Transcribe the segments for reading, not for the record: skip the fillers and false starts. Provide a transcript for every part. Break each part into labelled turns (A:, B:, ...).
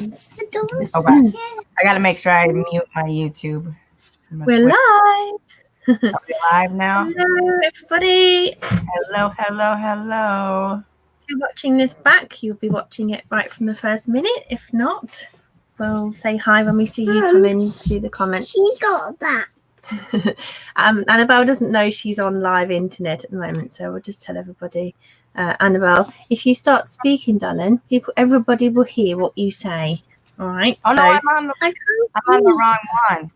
A: Okay. I gotta make sure I mute my YouTube.
B: We're live.
A: Are we live now?
B: Hello, everybody.
A: Hello.
B: If you're watching this back, you'll be watching it right from the first minute. If not, we'll say hi when we see you come into the comments.
C: She got that.
B: Annabelle doesn't know she's on live internet at the moment, so we'll just tell everybody. Annabelle, if you start speaking, darling, everybody will hear what you say. All right.
A: Oh,
B: so,
A: no, I'm on the wrong one.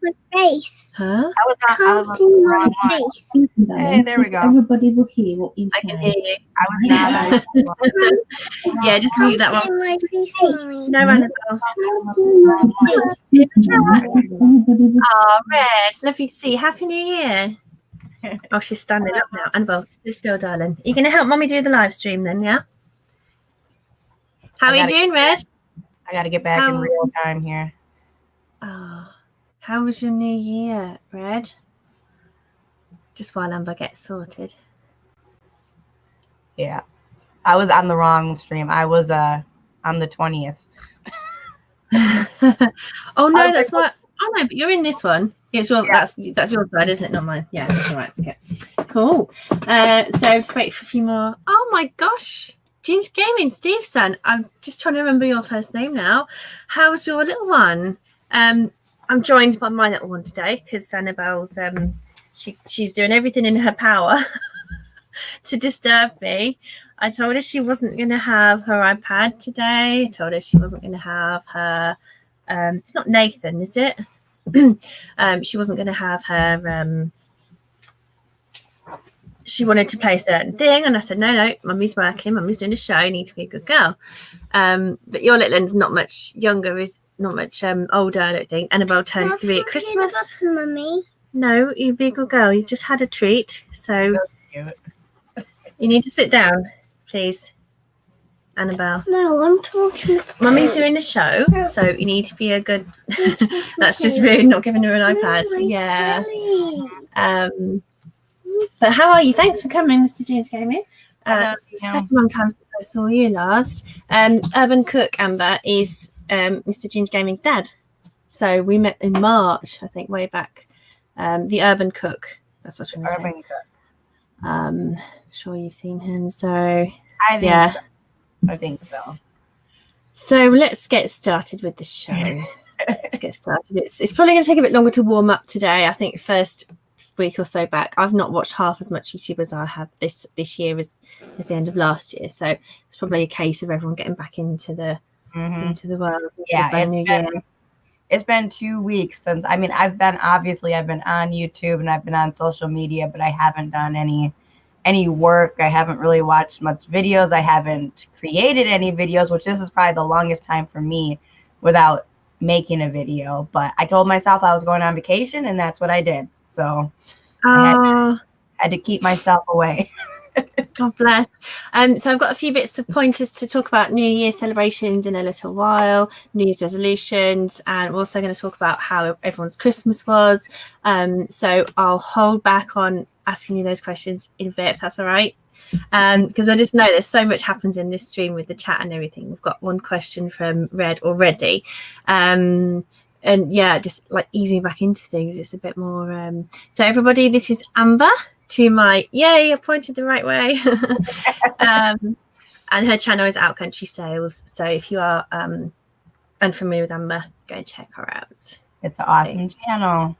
C: My face.
B: Huh?
A: I was on the wrong one. Hey, there we go.
B: Everybody will hear what you say. I can hear you.
A: I was not.
B: Yeah, just mute that one.
C: My face, Mommy.
B: No, Annabelle. Oh, Red, lovely to see you. Happy New Year. Oh, she's standing up now. Annabelle, sit still, darling. Are you going to help Mummy do the live stream then, yeah? How are you doing, Red?
A: I got to get back in real time here.
B: Oh, how was your New Year, Red? Just while Amber gets sorted.
A: Yeah. I was on the wrong stream. I was on the 20th.
B: Oh, no, that's my... Oh, no, but you're in this one. Yeah, sure. Yeah. That's your side, isn't it? Not mine. Yeah, that's all right. Okay, cool. So just wait for a few more. Oh my gosh, Ginger Gaming, Steve's son. I'm just trying to remember your first name now. How's your little one? I'm joined by my little one today because Annabelle's she's doing everything in her power to disturb me. I told her she wasn't going to have her iPad today. I told her she wasn't going to have her. It's not Nathan, is it? She wasn't going to have her. She wanted to play a certain thing, and I said, no, Mummy's working. Mummy's doing a show. You need to be a good girl. But your little one's not much younger. Is not much older, I don't think. Annabelle turned 3 at Christmas.
C: Button, Mummy.
B: No, you be a good girl. You've just had a treat, so you need to sit down, please. Annabelle.
C: No, I'm talking.
B: Mummy's doing a show, so you need to be a good. That's just rude, not giving her an iPad. Yeah. But how are you? Thanks for coming, Mr. Ginger Gaming. Such a long time since I saw you last. Urban Cook Amber is Mr. Ginger Gaming's dad. So we met in March, I think, way back. The Urban Cook. That's what I'm trying to say. Urban Cook. Sure you've seen him. So
A: I think so.
B: So let's get started with the show. Let's get started. It's probably going to take a bit longer to warm up today. I think first week or so back, I've not watched half as much YouTube as I have this year as the end of last year. So it's probably a case of everyone getting back into the world.
A: It's been 2 weeks since. I mean, I've been on YouTube and I've been on social media, but I haven't done any work. I haven't really watched much videos. I haven't created any videos, which this is probably the longest time for me without making a video. But I told myself I was going on vacation, and that's what I did. So I had to keep myself away.
B: God bless. So I've got a few bits of pointers to talk about New Year celebrations in a little while, New Year's resolutions, and we're also going to talk about how everyone's Christmas was. So I'll hold back on asking you those questions in a bit, if that's all right. Because I just know there's so much happens in this stream with the chat and everything. We've got one question from Red already. And yeah, just like easing back into things. It's a bit more. So everybody, this is Amber. To my yay, I pointed the right way. And her channel is Out Country Sales. So if you are unfamiliar with Amber, go and check her out.
A: It's an awesome channel.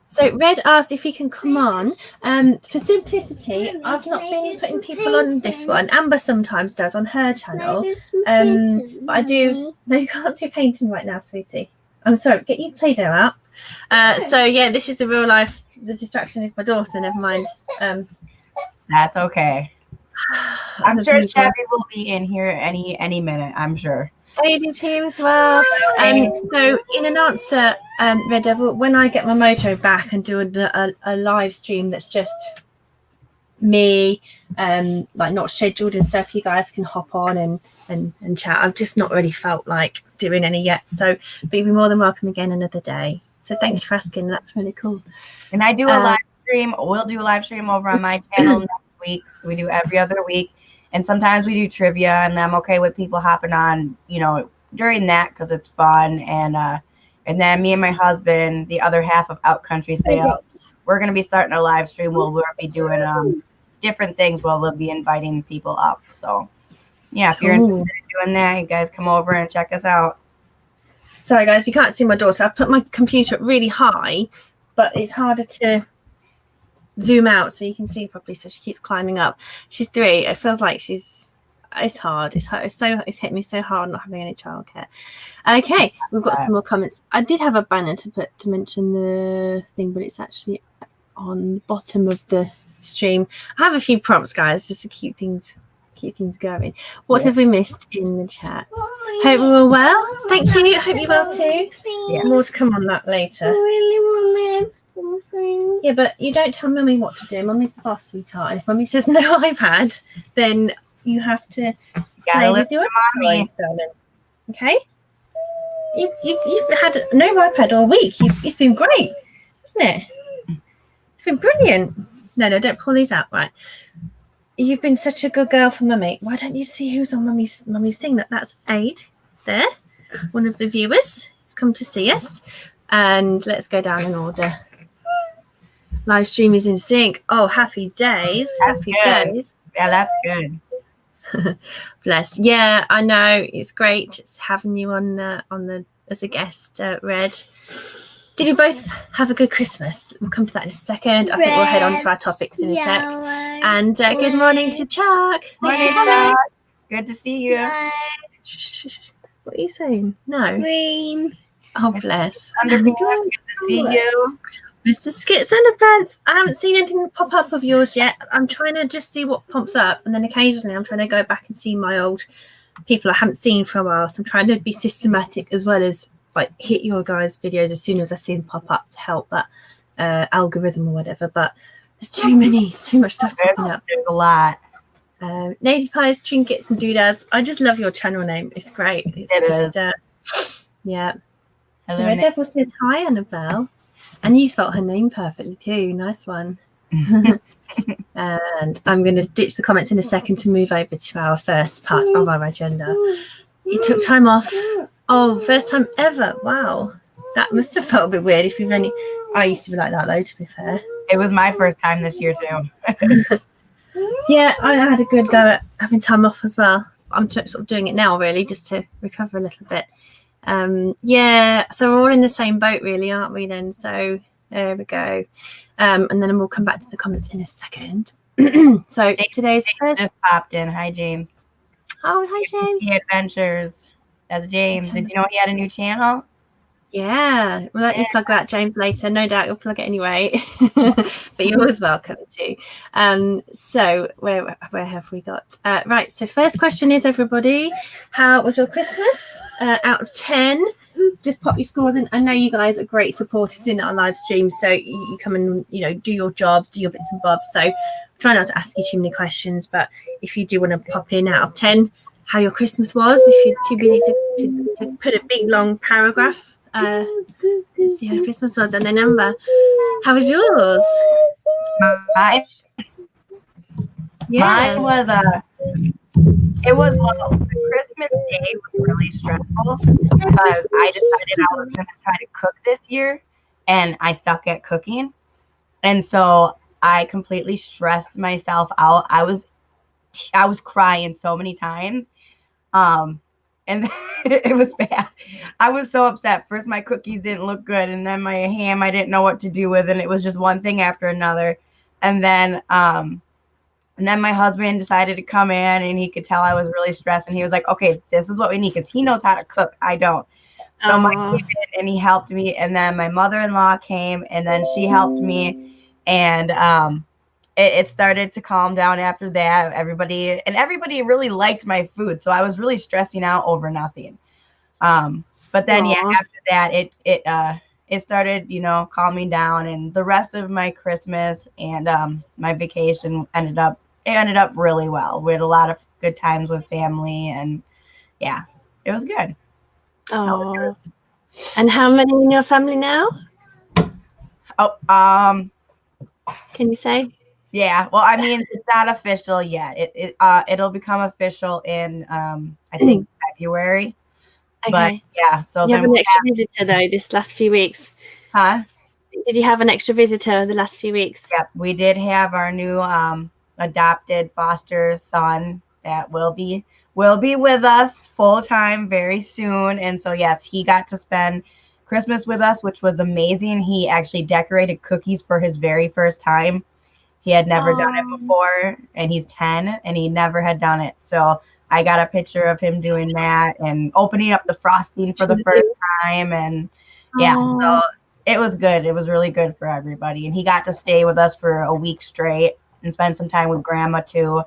B: So Red asked if he can come on. For simplicity, I've not been putting people on this one. Amber sometimes does on her channel. But I do. No, you can't do painting right now, sweetie. I'm sorry. Get your Play-Doh out. So yeah, this is the real life. The distraction is my daughter. Never mind.
A: That's okay. I'm sure Shabby will be in here any minute. I'm sure.
B: Aiden's here as well. So in an answer, Red Devil, when I get my moto back and do a live stream that's just me, like not scheduled and stuff, you guys can hop on and chat. I've just not really felt like doing any yet. So but you'll be more than welcome again another day. So thank you for asking. That's really cool.
A: And I do a live stream. We'll do a live stream over on my channel next week. We do every other week. And sometimes we do trivia, and I'm okay with people hopping on, during that because it's fun, and then me and my husband, the other half of Out Country Sale, we're gonna be starting a live stream where we'll be doing different things where we'll be inviting people up. So yeah, if you're interested in doing that, you guys come over and check us out.
B: Sorry guys, you can't see my daughter. I've put my computer really high, but it's harder to zoom out so you can see properly, so she keeps climbing up. She's 3. It feels like it's hard. It's hit me so hard not having any childcare. Okay, we've got some more comments. I did have a banner to mention the thing, but it's actually on the bottom of the stream. I have a few prompts, guys, just to keep things going. What have we missed in the chat? Hope we're all well. Thank you. Hope you're well too.
C: Yeah.
B: More to come on that later.
C: I really want something.
B: Yeah, but you don't tell Mummy what to do. Mummy's the boss, sweetheart. If Mummy says no iPad, then you have to play with your toys, darling. Okay? You've had no iPad all week. It's been great, hasn't it? It's been brilliant. No, don't pull these out. Right. You've been such a good girl for Mummy. Why don't you see who's on Mummy's thing? That's Aid there. One of the viewers has come to see us. And let's go down in order. Live stream is in sync. Oh, happy days. Happy days.
A: Yeah, that's good.
B: Bless. Yeah, I know. It's great just having you on as a guest, Red. Did you both have a good Christmas? We'll come to that in a second. I think we'll head on to our topics in a sec. And good morning to Chuck.
A: Morning, Chuck. Good to see you.
B: What are you saying? No.
C: Green.
B: Oh, bless.
A: Good to see you.
B: Mr. Skits Underpants. I haven't seen anything pop up of yours yet. I'm trying to just see what pops up. And then occasionally I'm trying to go back and see my old people I haven't seen for a while. So I'm trying to be systematic as well as like hit your guys' videos as soon as I see them pop up to help that algorithm or whatever. But there's too many. It's too much stuff popping up.
A: There's a lot.
B: Lady Pies, Trinkets and Doodads. I just love your channel name. It's great. It's yeah.
A: Hello,
B: Red Devil says hi, Annabelle. And you spelt her name perfectly too. Nice one. And I'm going to ditch the comments in a second to move over to our first part of our agenda. You took time off. Oh, first time ever. Wow. That must have felt a bit weird if you've only... I used to be like that though, to be fair.
A: It was my first time this year too.
B: Yeah, I had a good go at having time off as well. I'm sort of doing it now really just to recover a little bit. Yeah, so we're all in the same boat really, aren't we then? So there we go. And then we'll come back to the comments in a second. So
A: James,
B: today's
A: James just popped in. Hi, James.
B: Oh, hi, James.
A: The Adventures. That's James. Did you know he had a new channel?
B: Yeah, we'll let you plug that, James, later. No doubt you'll plug it anyway. But you're always welcome to. So where have we got? Right, so first question is, everybody, how was your Christmas? Out of 10, just pop your scores in. I know you guys are great supporters in our live stream, so you come and, you know, do your jobs, do your bits and bobs. So try not to ask you too many questions, but if you do want to pop in out of 10, how your Christmas was, if you're too busy to put a big long paragraph, let's see how Christmas was. And then Amber, how was yours?
A: Mine was Christmas Day was really stressful because I decided I was going to try to cook this year, and I suck at cooking, and so I completely stressed myself out. I was crying so many times, and it was bad. I was so upset. First, my cookies didn't look good, and then my ham I didn't know what to do with, and it was just one thing after another. And then my husband decided to come in, and he could tell I was really stressed, and he was like, "Okay, this is what we need," because he knows how to cook. I don't. So Mike came in and he helped me, and then my mother-in-law came, and then she helped me, and it started to calm down after that. Everybody really liked my food, so I was really stressing out over nothing. But then after that, it started, you know, calming down, and the rest of my Christmas and my vacation ended up really well. We had a lot of good times with family, and yeah, it was good.
B: Oh, and how many in your family now?
A: Oh,
B: can you say?
A: Yeah, well, I mean, it's not official yet. It'll become official in I think February. But
B: Okay.
A: yeah, so
B: You have
A: then
B: an extra visitor though this last few weeks.
A: huh?
B: Did you have an extra visitor the last few weeks?
A: Yep, we did have our new adopted foster son that will be with us full time very soon. And so yes, he got to spend Christmas with us, which was amazing. He actually decorated cookies for his very first time. He had never done it before, and he's 10 and he never had done it. So I got a picture of him doing that and opening up the frosting for the first time. And yeah, so it was good. It was really good for everybody. And he got to stay with us for a week straight and spend some time with grandma too.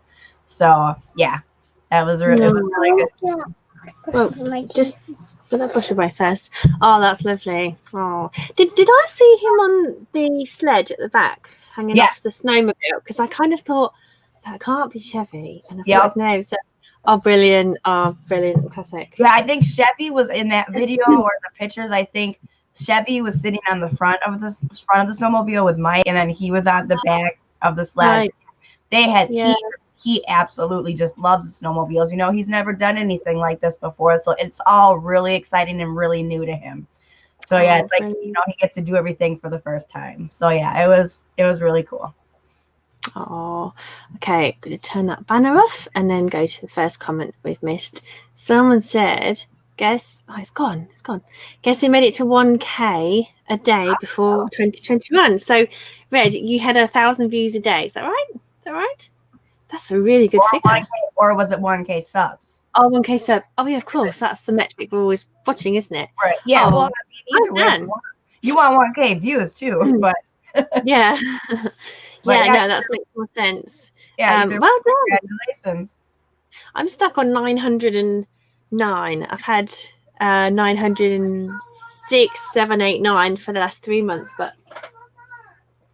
A: So yeah, it was really good.
B: Well, just put that brush away first. Oh, that's lovely. Oh, did I see him on the sledge at the back hanging off the snowmobile? Because I kind of thought that can't be Chevy, and I thought his name. So, oh, brilliant! Oh, brilliant! Classic.
A: Yeah, I think Chevy was in that video or the pictures. I think Chevy was sitting on the front of the snowmobile with Mike, and then he was on the back of the sled.
B: Right.
A: They had he absolutely just loves snowmobiles. You know, he's never done anything like this before, so it's all really exciting and really new to him. So yeah, it's like you know, he gets to do everything for the first time. So yeah, it was really cool.
B: Oh, okay. I'm going to turn that banner off and then go to the first comment we've missed. Someone said, guess, oh, it's gone. Guess we made it to 1K a day before 2021. So, Red, you had 1,000 views a day. Is that right? That's a really good figure.
A: 1K, or was it 1K subs?
B: Oh, 1K sub. Oh, yeah, of course. That's the metric we're always watching, isn't it?
A: Right. Yeah.
B: Oh,
A: well, I mean, either way, you want 1K views too, but
B: yeah. Yeah, no, that makes more sense.
A: Yeah,
B: well done.
A: Congratulations.
B: I'm stuck on 909. I've had 906, 7, 8, 9 for the last 3 months, but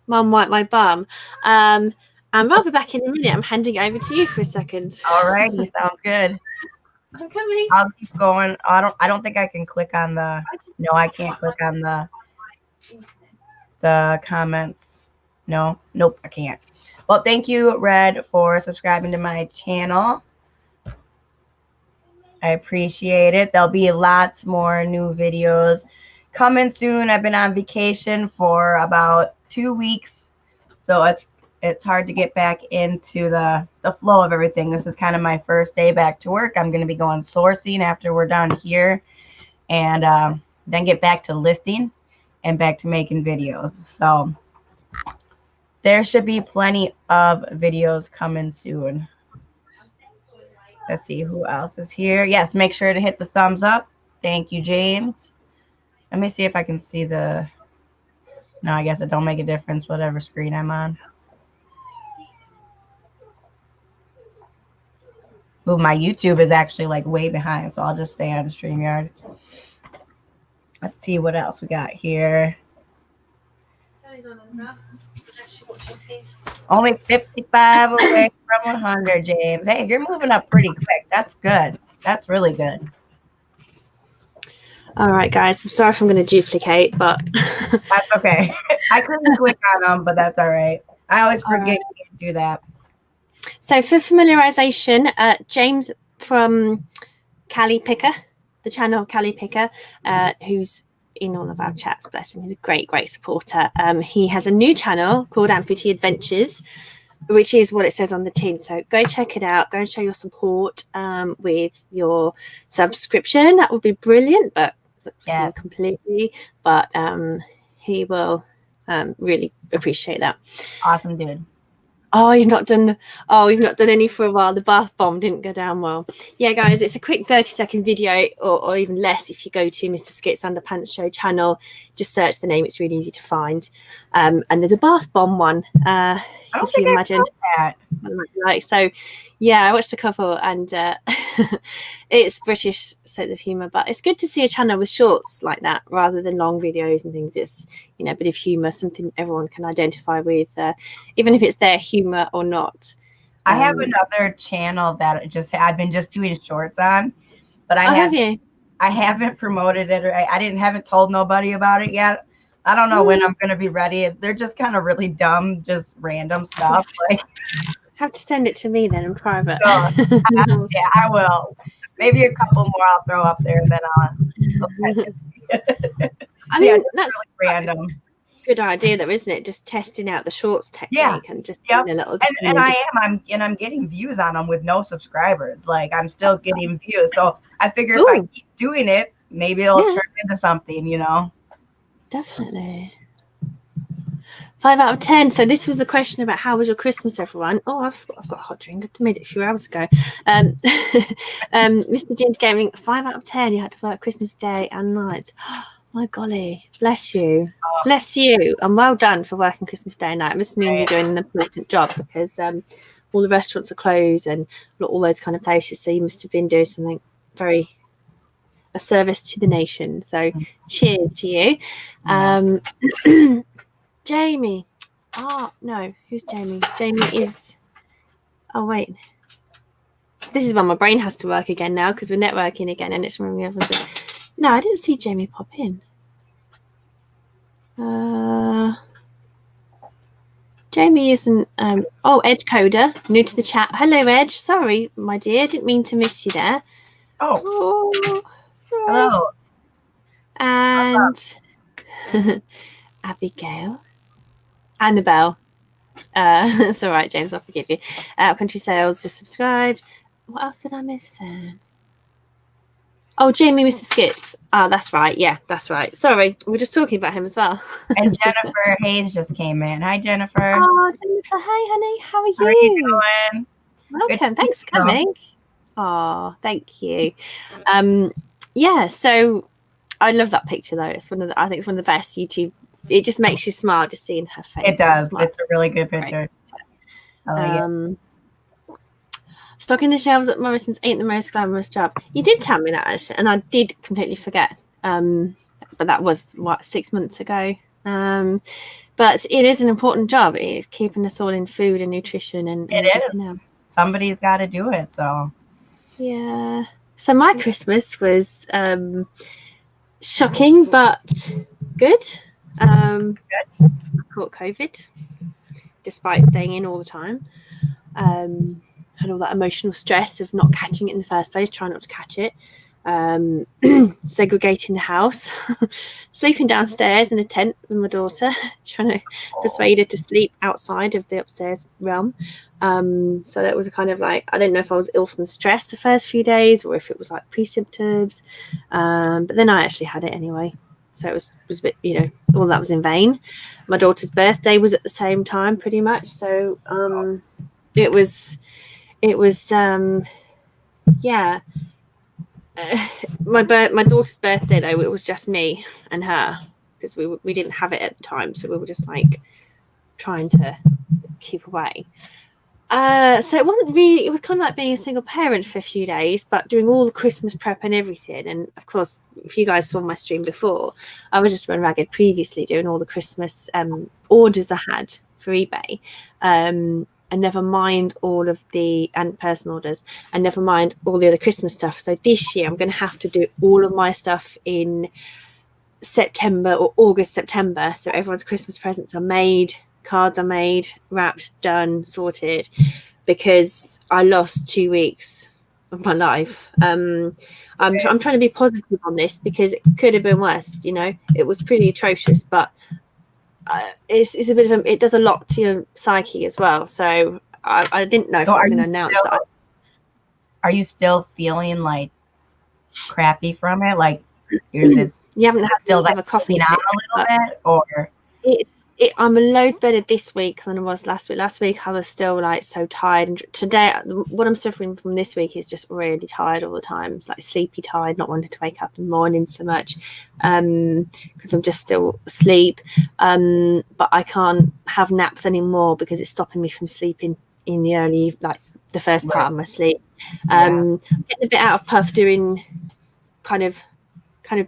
B: Mum wiped my bum. And I'll be back in a minute. I'm handing it over to you for a second.
A: All right, sounds good.
B: I'm coming.
A: I'll keep going. I don't think I can click on the. No, I can't click on the comments. No, nope, I can't. Well, thank you, Red, for subscribing to my channel. I appreciate it. There'll be lots more new videos coming soon. I've been on vacation for about 2 weeks, so it's hard to get back into the flow of everything. This is kind of my first day back to work. I'm going to be going sourcing after we're done here, and then get back to listing and back to making videos. So there should be plenty of videos coming soon. Let's see who else is here. Yes, make sure to hit the thumbs up. Thank you, James. Let me see if I can see the... No, I guess it don't make a difference whatever screen I'm on. Ooh, my YouTube is actually like way behind, so I'll just stay on StreamYard. Let's see what else we got here. Only 55 away from 100, James. Hey, you're moving up pretty quick. That's good. That's really good.
B: All right, guys. I'm sorry if I'm going to duplicate, but
A: that's okay. I couldn't click on them, but that's all right. I always forget to do that.
B: So for familiarization, James from Cali Picker, the channel Cali Picker, who's in all of our chats, bless him. He's a great supporter. He has a new channel called Amputee Adventures, which is what it says on the tin. So go check it out. Go and show your support with your subscription. That would be brilliant, but it's up to you completely. But he will really appreciate that.
A: Awesome, dude.
B: Oh, you've not done any for a while. The bath bomb didn't go down well. Yeah, guys, it's a quick 30-second video or even less if you go to Mr. Skit's Underpants Show channel. Just search the name. It's really easy to find. And there's a bath bomb one. If you imagine that. Like, so, yeah, I watched a couple and it's British sense of humour, but it's good to see a channel with shorts like that rather than long videos and things. It's, you know, a bit of humour, something everyone can identify with, even if it's their humour or not.
A: I have another channel that I've been just doing shorts on, but I haven't promoted it, or I haven't told nobody about it yet. I don't know when I'm going to be ready. They're just kind of really dumb, just random stuff. Like,
B: have to send it to me then in private.
A: So, yeah, I will. Maybe a couple more I'll throw up there, and then I'll.
B: I think
A: Yeah,
B: that's
A: really random.
B: good idea, though, isn't it? Just testing out the shorts technique and just
A: Yep.
B: doing a little.
A: I'm getting views on them with no subscribers. Like I'm still getting views. So I figure if I keep doing it, maybe it'll turn into something, you know.
B: Definitely. 5 out of 10. So this was a question about how was your Christmas, everyone? Oh, I've got a hot drink. I made it a few hours ago. Mr. Ginger Gaming, 5 out of 10. You had to work Christmas Day and night. My golly, bless you. Bless you. And well done for working Christmas Day and night. It must mean you're doing an important job because all the restaurants are closed and all those kind of places. So you must have been doing something a service to the nation. So cheers to you. Jamie. Oh, no. Who's Jamie? Jamie is... Oh, wait. This is when my brain has to work again now because we're networking again and it's remembering everything. No, I didn't see Jamie pop in. Jamie isn't... Edge Coder, new to the chat. Hello, Edge. Sorry, my dear. Didn't mean to miss you there.
A: Oh
B: sorry.
A: Hello.
B: And Abigail. Annabelle. It's all right, James. I'll forgive you. Country Sales just subscribed. What else did I miss then? Oh, Jamie, Mr. Skits. Oh, that's right. Yeah, that's right. Sorry, we're just talking about him as well.
A: And Jennifer Hayes just came in. Hi, Jennifer.
B: Oh, Jennifer. Hey, honey. How are you?
A: How are you doing?
B: Welcome. Thanks for coming. Oh, thank you. Yeah. So I love that picture though. I think it's one of the best YouTube. It just makes you smile just seeing her face.
A: It does. It's a really good picture. I like it.
B: Stocking the shelves at Morrison's ain't the most glamorous job. You did tell me that, actually, and I did completely forget. But that was 6 months ago. But it is an important job. It's keeping us all in food and nutrition, and
A: it is. Somebody's got to do it. So
B: yeah. So my Christmas was shocking, but good. I caught COVID, despite staying in all the time. Had all that emotional stress of not catching it in the first place, trying not to catch it, segregating the house, sleeping downstairs in a tent with my daughter, trying to persuade her to sleep outside of the upstairs realm. So that was a kind of like, I didn't know if I was ill from stress the first few days or if it was like pre-symptoms, but then I actually had it anyway. So it was a bit, all that was in vain. My daughter's birthday was at the same time pretty much. So it was my daughter's birthday though, it was just me and her because we didn't have it at the time, so we were just like trying to keep away. So it was kind of like being a single parent for a few days, but doing all the Christmas prep and everything. And of course, if you guys saw my stream before, I was just run ragged previously doing all the Christmas orders I had for eBay. And never mind all of the personal orders, and never mind all the other Christmas stuff. So this year I'm going to have to do all of my stuff in September or August, September. So everyone's Christmas presents are made, cards are made, wrapped, done, sorted, because I lost 2 weeks of my life. I'm trying to be positive on this because it could have been worse. It was pretty atrocious, but it's a bit of it does a lot to your psyche as well. So I didn't know if I was going to announce that.
A: Are you still feeling like crappy from it? Like you haven't had still like coughing on a little bit, or
B: I'm loads better this week than I was last week. Last week I was still like so tired, and today what I'm suffering from this week is just really tired all the time. It's like sleepy tired, not wanting to wake up in the morning so much because I'm just still asleep. But I can't have naps anymore because it's stopping me from sleeping in the early, like the first part of my sleep. Getting a bit out of puff, doing kind of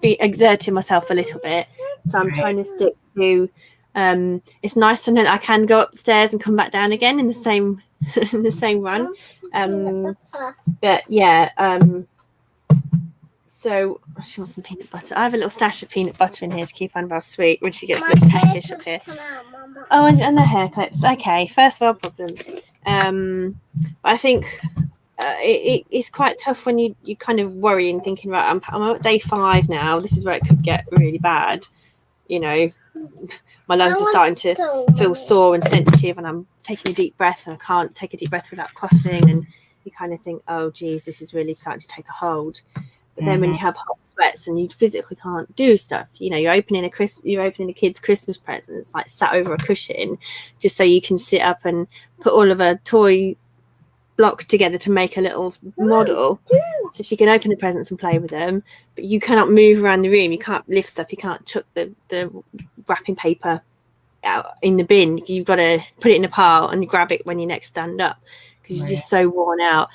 B: be exerting myself a little bit. So I'm trying to stick to. It's nice to know that I can go upstairs and come back down again in the same run. But yeah. So she wants some peanut butter. I have a little stash of peanut butter in here to keep Annabelle sweet when she gets a little peckish up here. Oh, and the hair clips. Okay, first world problems. But I think it's quite tough when you kind of worry and thinking, right, I'm at day 5 now. This is where it could get really bad. You know, my lungs are starting to feel sore and sensitive, and I'm taking a deep breath, and I can't take a deep breath without coughing. And you kind of think, oh, geez, this is really starting to take a hold. But then when you have hot sweats and you physically can't do stuff, you know, you're opening a kid's Christmas presents, like sat over a cushion, just so you can sit up and put all of her toy blocks together to make a little model, so she can open the presents and play with them. But you cannot move around the room. You can't lift stuff. You can't chuck the wrapping paper out in the bin. You've got to put it in a pile and grab it when you next stand up, because you're just so worn out.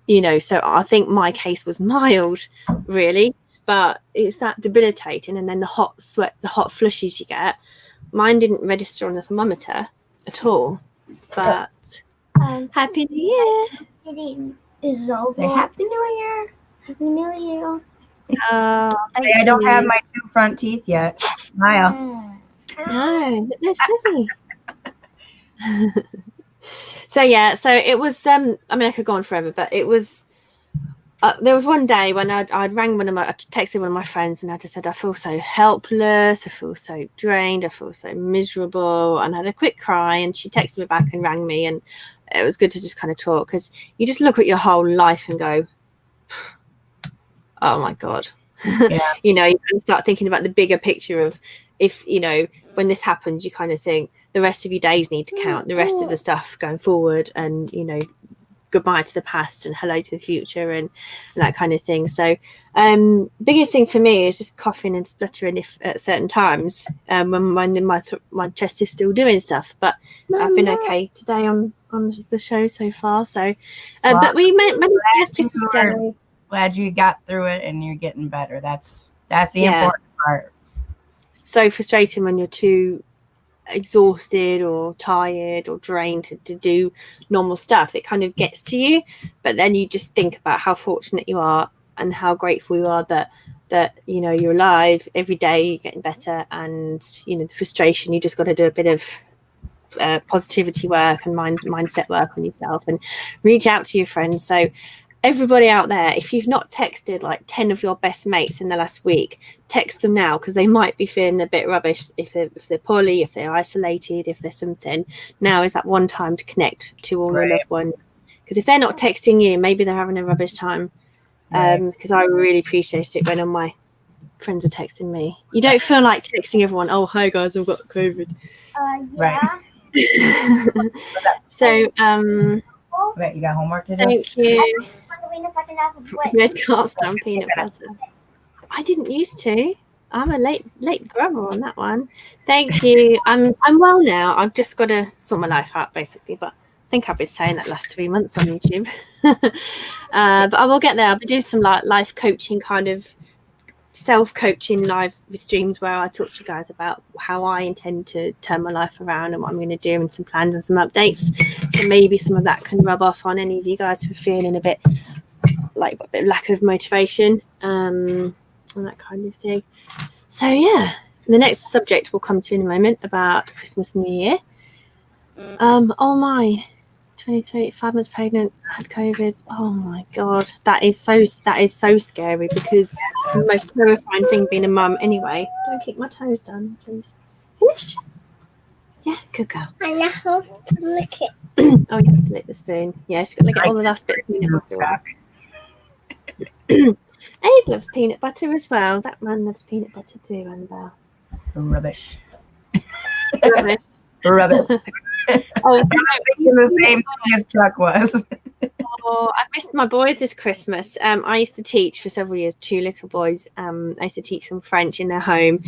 B: You know, so I think my case was mild, really, but it's that debilitating. And then the hot sweat, the hot flushes you get. Mine didn't register on the thermometer at all. But Happy New Year!
C: Kidding is over.
A: Say Happy New Year.
C: Happy New Year.
A: I don't have my 2 front teeth yet. Smile.
B: No, but they're silly. So it was. I mean, I could go on forever, but it was. There was one day when I texted one of my friends, and I just said, I feel so helpless, I feel so drained, I feel so miserable, and I had a quick cry. And she texted me back and rang me, and it was good to just kind of talk, because you just look at your whole life and go, oh my God. You know, you kind of start thinking about the bigger picture of, if, you know, when this happens, you kind of think the rest of your days need to count, the rest of the stuff going forward, and, you know, goodbye to the past and hello to the future, and that kind of thing. So biggest thing for me is just coughing and spluttering at certain times, when my chest is still doing stuff. But I've been okay today on the show so far. So but we managed to have Christmas dinner.
A: Glad you got through it and you're getting better. That's the important part.
B: So frustrating when you're too exhausted or tired or drained to do normal stuff. It kind of gets to you, but then you just think about how fortunate you are and how grateful you are that you know, you're alive every day, you're getting better. And you know, the frustration, you just got to do a bit of positivity work and mindset work on yourself, and reach out to your friends. So everybody out there, if you've not texted like 10 of your best mates in the last week, text them now, because they might be feeling a bit rubbish, if they're poorly, if they're isolated, if there's something. Now is that one time to connect to all your loved ones, because if they're not texting you, maybe they're having a rubbish time. Because I really appreciated it when all my friends were texting me. You don't feel like texting everyone, oh, hi guys, I've got COVID. So
A: Wait, you got homework to do?
B: Thank you. Red can't stand peanut butter. I didn't used to. I'm a late grubber on that one. Thank you. I'm well now. I've just got to sort my life out, basically. But I think I've been saying that last 3 months on YouTube. But I will get there. I'll be doing some life coaching, kind of self-coaching live streams, where I talk to you guys about how I intend to turn my life around and what I'm going to do, and some plans and some updates. So maybe some of that can rub off on any of you guys who are feeling a bit lack of motivation, and that kind of thing. So yeah, the next subject we'll come to in a moment about Christmas and New Year. Oh my, 23, 5 months pregnant, had COVID. Oh my God, that is so scary, because the most terrifying thing being a mum. Anyway, don't keep my toes down, please. Finished? Yeah, good girl.
C: I now have to lick it.
B: Oh, you have to lick the spoon. Yeah, she's got to get all the last bit of peanut butter out. Abe loves peanut butter as well. That man loves peanut butter too, Annabelle.
A: Rubbish.
B: Rubbish.
A: Rubbish.
B: Oh,
A: I'm thinking the same thing as Chuck was.
B: Oh, I missed my boys this Christmas. I used to teach for several years, 2 little boys. I used to teach them French in their home.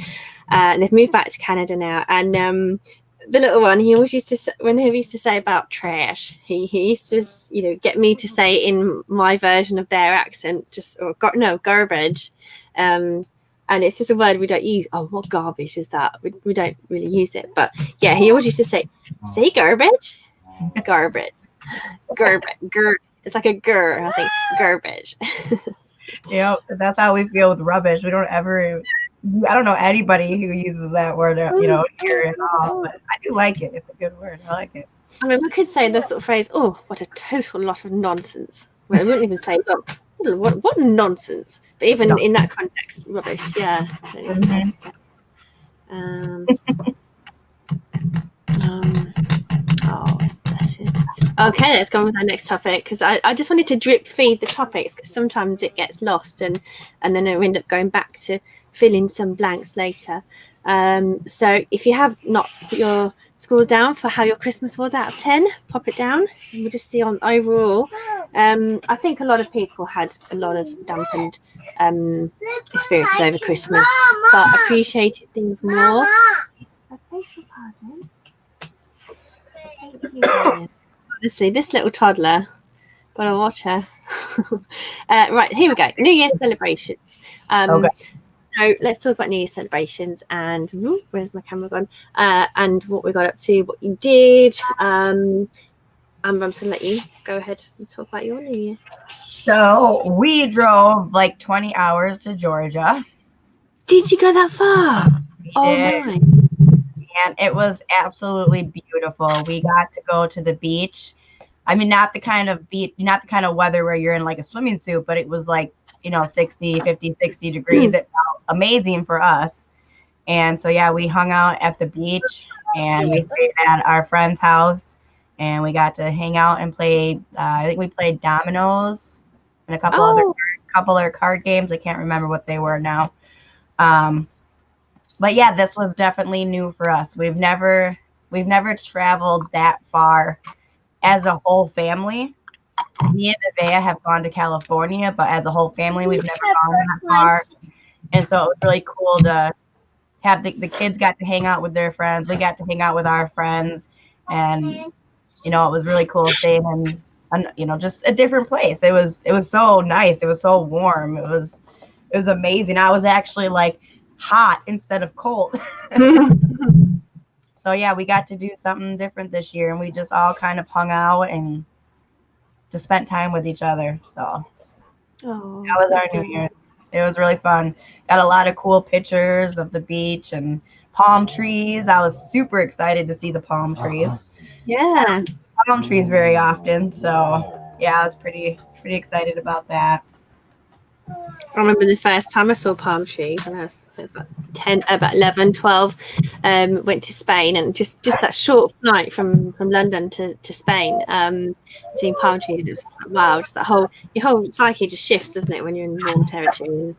B: And they've moved back to Canada now. And the little one, he always used to say, whenever he used to say about trash, he used to, you know, get me to say in my version of their accent, garbage. And it's just a word we don't use. Oh, what garbage is that? We don't really use it. But yeah, he always used to say garbage, garbage, garbage, It's like a gur, I think, garbage.
A: Yep, that's how we feel with rubbish. We don't ever, I don't know anybody who uses that word, you know, here and all, but I do like it. It's a good word. I like it.
B: I mean, we could say the sort of phrase, "Oh, what a total lot of nonsense." Well, I wouldn't even say, "Look, what nonsense." But even in that context, rubbish. Yeah. Oh, bless you. Okay, let's go on with our next topic, because I just wanted to drip feed the topics, because sometimes it gets lost and then I end up going back to fill in some blanks later. So if you have not put your scores down for how your Christmas was out of 10, pop it down, and we'll just see on overall. I think a lot of people had a lot of dampened experiences over Christmas, but appreciated things more. I beg your pardon. Honestly, this little toddler, gotta watch her. Right, here we go. New Year's celebrations.
A: Okay.
B: So let's talk about New Year's celebrations and where's my camera gone? And what we got up to, what you did. I'm just gonna let you go ahead and talk about your New Year.
A: So we drove like 20 hours to Georgia.
B: Did you go that far?
A: We did.
B: My.
A: And it was absolutely beautiful. We got to go to the beach. I mean, not the kind of weather where you're in like a swimming suit, but it was like, 60 degrees. It felt amazing for us. And so, yeah, we hung out at the beach and we stayed at our friend's house and we got to hang out and play. I think we played dominoes and a couple other card games. I can't remember what they were now. But yeah, this was definitely new for us. We've never traveled that far as a whole family. Me and Nevaeh have gone to California, but as a whole family, we've never gone that far. And so it was really cool to have the kids got to hang out with their friends. We got to hang out with our friends. And, it was really cool staying in, just a different place. It was so nice. It was so warm. It was amazing. I was actually like hot instead of cold. So yeah, we got to do something different this year, and we just all kind of hung out and just spent time with each other. So that was our New Year's. It was really fun. Got a lot of cool pictures of the beach and palm trees. I was super excited to see the palm trees.
B: Yeah,
A: palm trees very often. So yeah, I was pretty excited about that.
B: I remember the first time I saw palm trees when I was about 11, 12, went to Spain, and just that short flight from London to Spain, seeing palm trees, it was just like, wow, just your whole psyche just shifts, doesn't it, when you're in warm territory?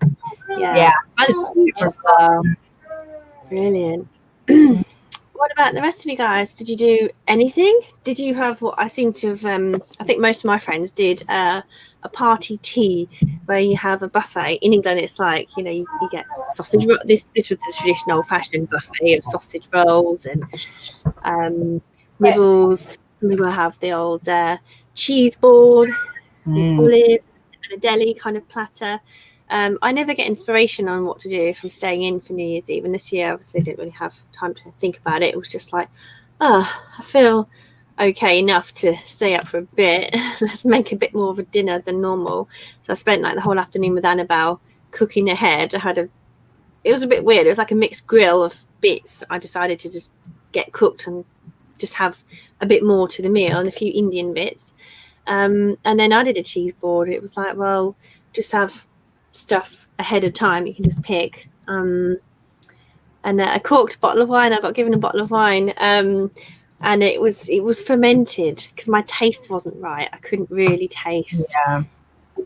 B: Yeah. The beach as well. Brilliant. What about the rest of you guys? Did you do anything? Did you have what I seem to have, I think most of my friends did, a party tea where you have a buffet. In England, it's like, you get sausage roll. This was the traditional old-fashioned buffet of sausage rolls and nibbles. Some people have the old cheese board, olive, and a deli kind of platter. I never get inspiration on what to do if I'm staying in for New Year's Eve. And this year, obviously, I didn't really have time to think about it. It was just like, I feel okay enough to stay up for a bit. Let's make a bit more of a dinner than normal. So I spent like the whole afternoon with Annabelle cooking ahead. It was a bit weird. It was like a mixed grill of bits. I decided to just get cooked and just have a bit more to the meal and a few Indian bits. And then I did a cheese board. It was like, well, just have stuff ahead of time. You can just pick. And a corked bottle of wine. I got given a bottle of wine. And it was fermented because my taste wasn't right. I couldn't really taste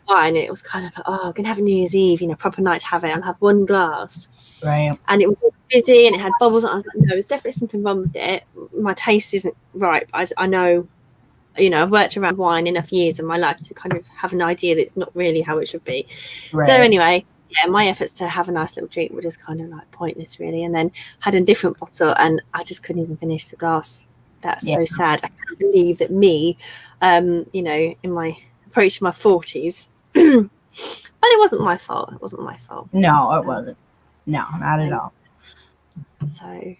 B: wine. It was kind of like, I'm gonna have a New Year's Eve, proper night to have it. I'll have one glass.
A: Right.
B: And it was all fizzy and it had bubbles. And I was like, no, there's definitely something wrong with it. My taste isn't right. I know, I've worked around wine enough years in my life to kind of have an idea that it's not really how it should be. Right. So anyway, my efforts to have a nice little drink were just kind of like pointless, really. And then had a different bottle and I just couldn't even finish the glass. That's so sad. I can't believe that me, in my approaching my 40s, but it wasn't my fault.
A: No, it wasn't. No, not at all.
B: So,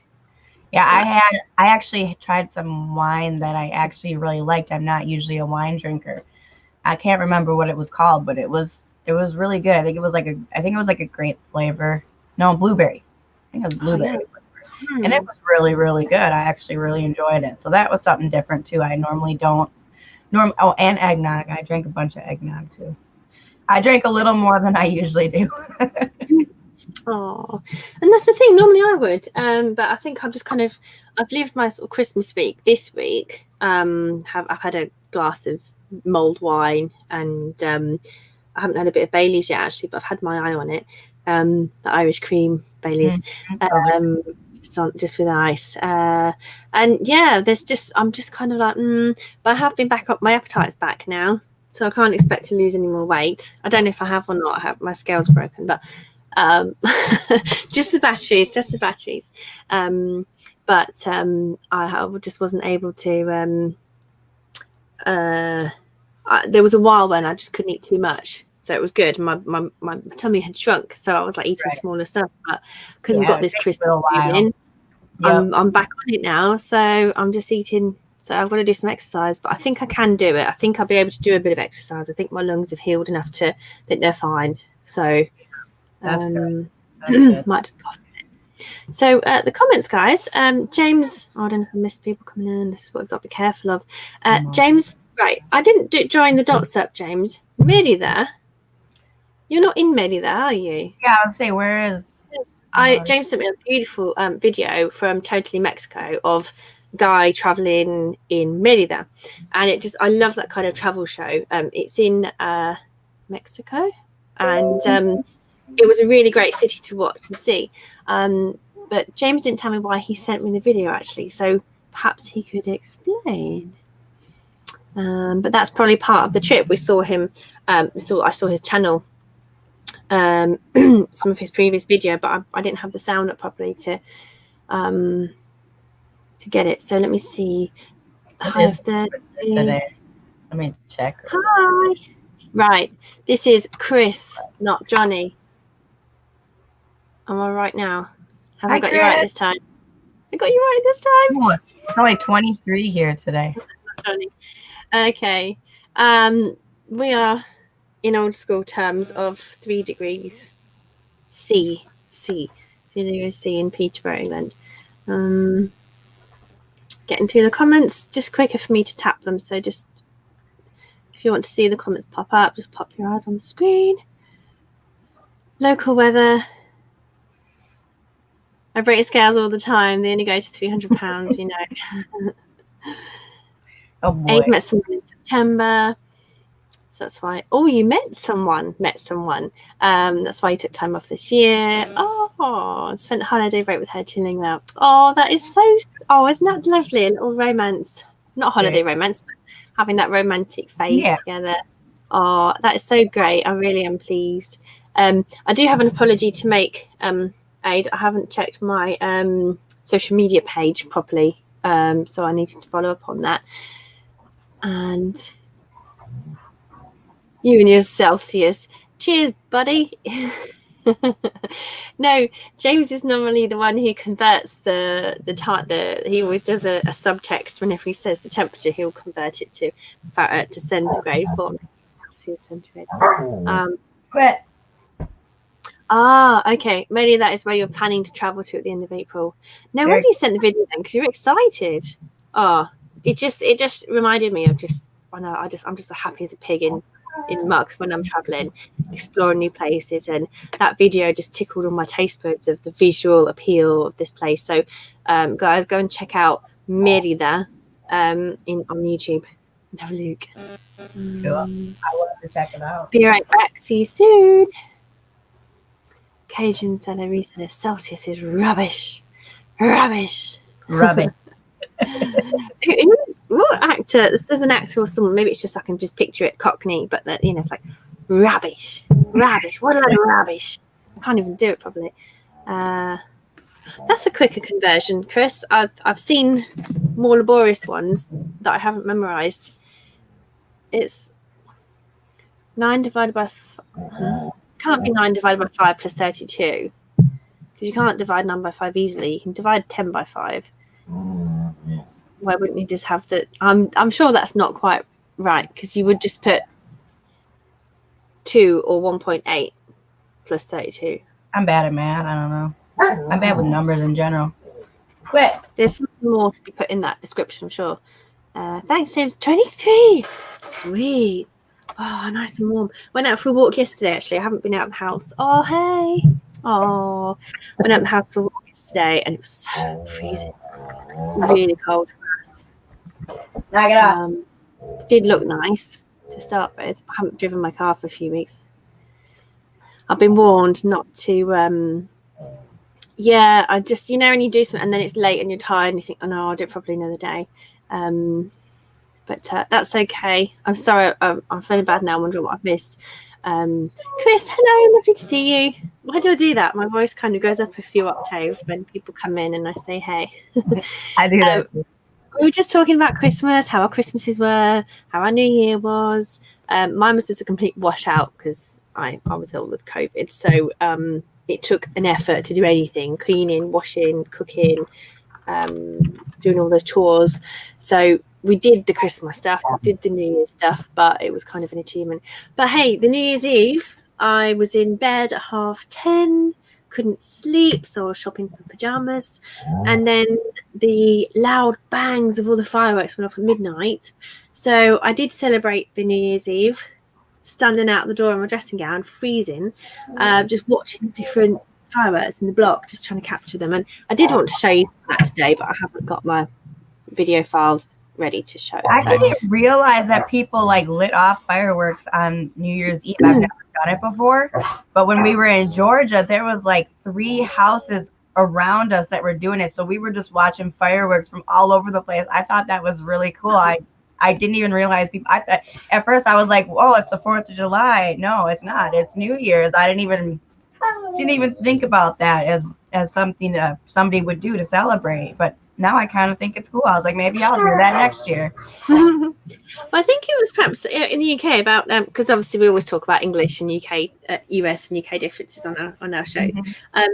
A: yeah, I actually tried some wine that I actually really liked. I'm not usually a wine drinker. I can't remember what it was called, but it was really good. I think it was like a grape flavor. No, blueberry. I think it was blueberry. and it was really, really good. I actually really enjoyed it. So that was something different too. I normally don't. Oh, and eggnog. I drank a bunch of eggnog too. I drank a little more than I usually do.
B: Oh, and that's the thing. Normally I would, but I think I've lived my sort of Christmas week this week. I've had a glass of mulled wine, and I haven't had a bit of Bailey's yet actually, but I've had my eye on it. The Irish cream Bailey's, just with ice. And yeah, I'm just kind of like, but I have been back up. My appetite's back now, so I can't expect to lose any more weight. I don't know if I have or not. My scale's broken, but. Just the batteries. I just wasn't able to. There was a while when I just couldn't eat too much, so it was good. My tummy had shrunk, so I was like eating smaller stuff. But because we've got this Christmas in, I'm back on it now, so I'm just eating. So I've got to do some exercise, but I think I can do it. I think I'll be able to do a bit of exercise. I think my lungs have healed enough to think they're fine. So.
A: That's good. That's
B: Might just cough a bit. So the comments, guys. James, I don't know if I missed people coming in. This is what we've got to be careful of. James, right? I didn't join the dots up, James. Really there? You're not in Merida, are you?
A: Yeah, I would say where is?
B: James sent me a beautiful video from Totally Mexico of guy traveling in Merida, and I love that kind of travel show. It's in Mexico, and it was a really great city to watch and see. But James didn't tell me why he sent me the video, actually. So perhaps he could explain. But that's probably part of the trip. We saw him. I saw his channel, some of his previous video, but I didn't have the sound up properly to get it. So let me see.
A: Today. Let me check.
B: Hi. Right. This is Chris, not Johnny. Am I right now? Have I got you right this time? I got you right this time.
A: It's only 23 here today.
B: Okay. We are in old school terms of 3 degrees C. 3 degrees C in Peterborough, England. Getting through the comments, just quicker for me to tap them. So just if you want to see the comments pop up, just pop your eyes on the screen. Local weather. I break scales all the time. They only go to 300 pounds, you know.
A: Oh boy.
B: Abe met someone in September. So that's why. Oh, you met someone. That's why you took time off this year. Oh, spent a holiday break with her chilling out. Oh, that is so. Oh, isn't that lovely? A little romance. Not holiday romance, but having that romantic phase together. Oh, that is so great. I really am pleased. I do have an apology to make, Aid. I haven't checked my social media page properly, so I needed to follow up on that. And you and your Celsius. Cheers, buddy. No, James is normally the one who converts he always does a subtext whenever he says the temperature. He'll convert it to centigrade for me. Celsius, centigrade.
A: Quit.
B: Okay. Maybe that is where you're planning to travel to at the end of April. No wonder you sent the video then, because you're excited. Oh, it just reminded me of I'm just happy as a pig in muck when I'm traveling, exploring new places, and that video just tickled all my taste buds of the visual appeal of this place. So guys, go and check out Merida on YouTube and have a look.
A: Cool. I will have to check it out.
B: Be right back. See you soon. Cajun celery says Celsius is rubbish. What actor? There's an actor or someone. Maybe it's just I can just picture it Cockney, but it's like rubbish. What a load of rubbish! I can't even do it properly. That's a quicker conversion, Chris. I've seen more laborious ones that I haven't memorized. It's 9 divided by. Can't be 9 divided by 5 plus 32, because you can't divide 9 by 5 easily. You can divide 10 by 5. Why wouldn't you just have the? I'm sure that's not quite right, because you would just put 2 or 1.8 plus 32.
A: I'm bad at math. I don't know. I'm bad with numbers in general. Quit.
B: There's something more to be put in that description, I'm sure. Thanks, James. 23. Sweet. Oh, nice and warm. Went out for a walk yesterday, actually. I haven't been out of the house. Oh, hey. Oh, went out of the house for a walk yesterday, and it was so freezing. Really cold for us.
A: Knock it off.
B: Did look nice to start with. I haven't driven my car for a few weeks. I've been warned not to yeah, I just, you know, when you do something and then it's late and you're tired and you think, oh no, I'll do it probably another day. But that's okay. I'm sorry, I'm feeling bad now, wondering what I've missed. Chris, hello, lovely to see you. Why do I do that? My voice kind of goes up a few octaves when people come in and I say hey.
A: I do that.
B: We were just talking about Christmas, how our Christmases were, how our New Year was. Mine was just a complete washout because I was ill with COVID. So it took an effort to do anything, cleaning, washing, cooking, doing all those chores. So we did the Christmas stuff, we did the New Year's stuff, but it was kind of an achievement. But hey, the New Year's Eve, I was in bed at 10:30, couldn't sleep, so I was shopping for pajamas. And then the loud bangs of all the fireworks went off at midnight. So I did celebrate the New Year's Eve, standing out the door in my dressing gown, freezing, just watching different fireworks in the block, just trying to capture them. And I did want to show you that today, but I haven't got my video files ready to show.
A: I didn't realize that people like lit off fireworks on New Year's Eve. I've never done it before, but when we were in Georgia, there was like 3 houses around us that were doing it. So we were just watching fireworks from all over the place. I thought that was really cool. I didn't even realize people. I thought at first I was like, "Whoa, it's the 4th of July." No, it's not. It's New Year's. I didn't even think about that as something that somebody would do to celebrate. But now I kind of think it's cool. I was like, maybe I'll do that next year.
B: Well, I think it was perhaps in the UK about because obviously we always talk about English and UK, US and UK differences on our shows. I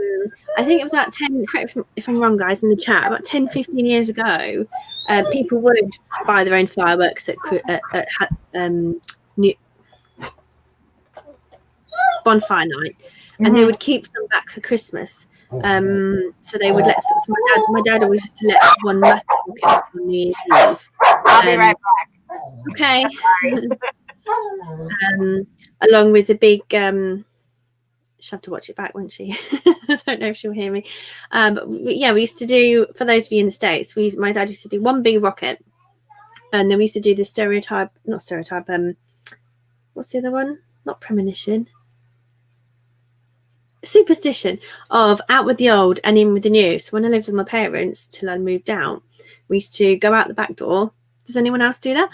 B: think it was about 10. Correct if I'm wrong, guys, in the chat. About 10-15 years ago, people would buy their own fireworks at bonfire night, and they would keep some back for Christmas. So they would let. So my dad always used to let one massive rocket on New Year's Eve.
A: I'll be right back.
B: Okay. Along with the big. She'll have to watch it back, won't she? I don't know if she'll hear me. But yeah, we used to do, for those of you in the States, my dad used to do one big rocket, and then we used to do the what's the other one? Not premonition. Superstition of out with the old and in with the new. So when I lived with my parents till I moved out, we used to go out the back door. Does anyone else do that?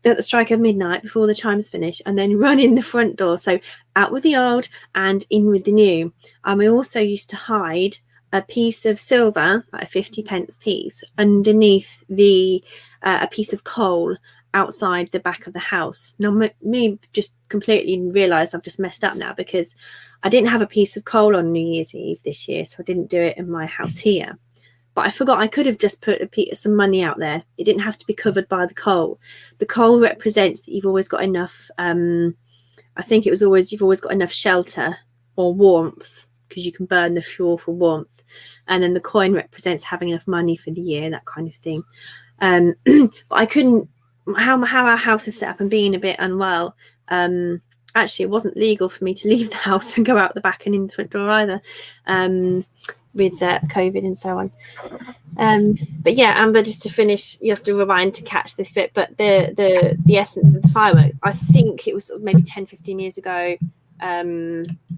B: At the strike of midnight before the chimes finish, and then run in the front door. So out with the old and in with the new. And we also used to hide a piece of silver, like a 50p piece, underneath a piece of coal outside the back of the house. Now me just completely realised I've just messed up now, because I didn't have a piece of coal on New Year's Eve this year, so I didn't do it in my house here. But I forgot I could have just put some money out there. It didn't have to be covered by the coal. The coal represents that you've always got enough. I think it was always you've always got enough shelter or warmth, because you can burn the fuel for warmth. And then the coin represents having enough money for the year, that kind of thing. But I couldn't. How our house is set up and being a bit unwell. Actually, it wasn't legal for me to leave the house and go out the back and in the front door either, with COVID and so on. But yeah, Amber, just to finish, you have to rewind to catch this bit, but the essence of the fireworks, I think it was sort of maybe 10-15 years ago,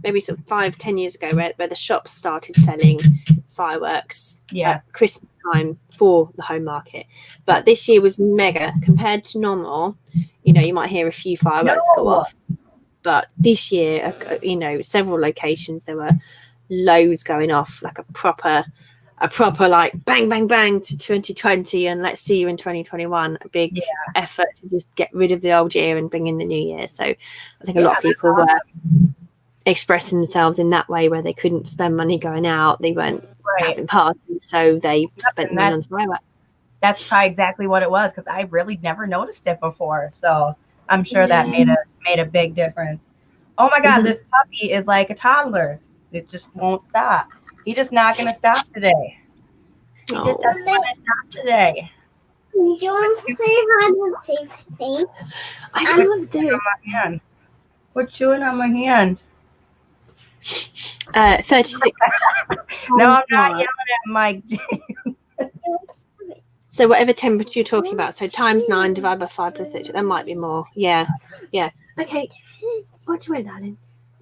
B: maybe sort of 5-10 years ago, where the shops started selling fireworks at Christmas time for the home market. But this year was mega compared to normal. You know, you might hear a few fireworks go off, but this year, you know, several locations there were loads going off, like a proper like bang bang bang to 2020, and let's see you in 2021. A big effort to just get rid of the old year and bring in the new year. So I think a lot of people were expressing themselves in that way, where they couldn't spend money going out, they weren't having parties, so they spent money on fireworks. That's
A: probably exactly what it was, because I really never noticed it before. So I'm sure that made a big difference. Oh my God, this puppy is like a toddler. It just won't stop. He's just not going to stop today. He just doesn't want to stop today.
C: Do you want to play hide and seek with me?
B: I don't want to do it.
A: My hand. What's chewing on my hand?
B: 36.
A: No, I'm not yelling at Mike.
B: So whatever temperature you're talking about, so times 9 divided by 5 plus 6, there might be more. Yeah. Okay. What do you want, darling?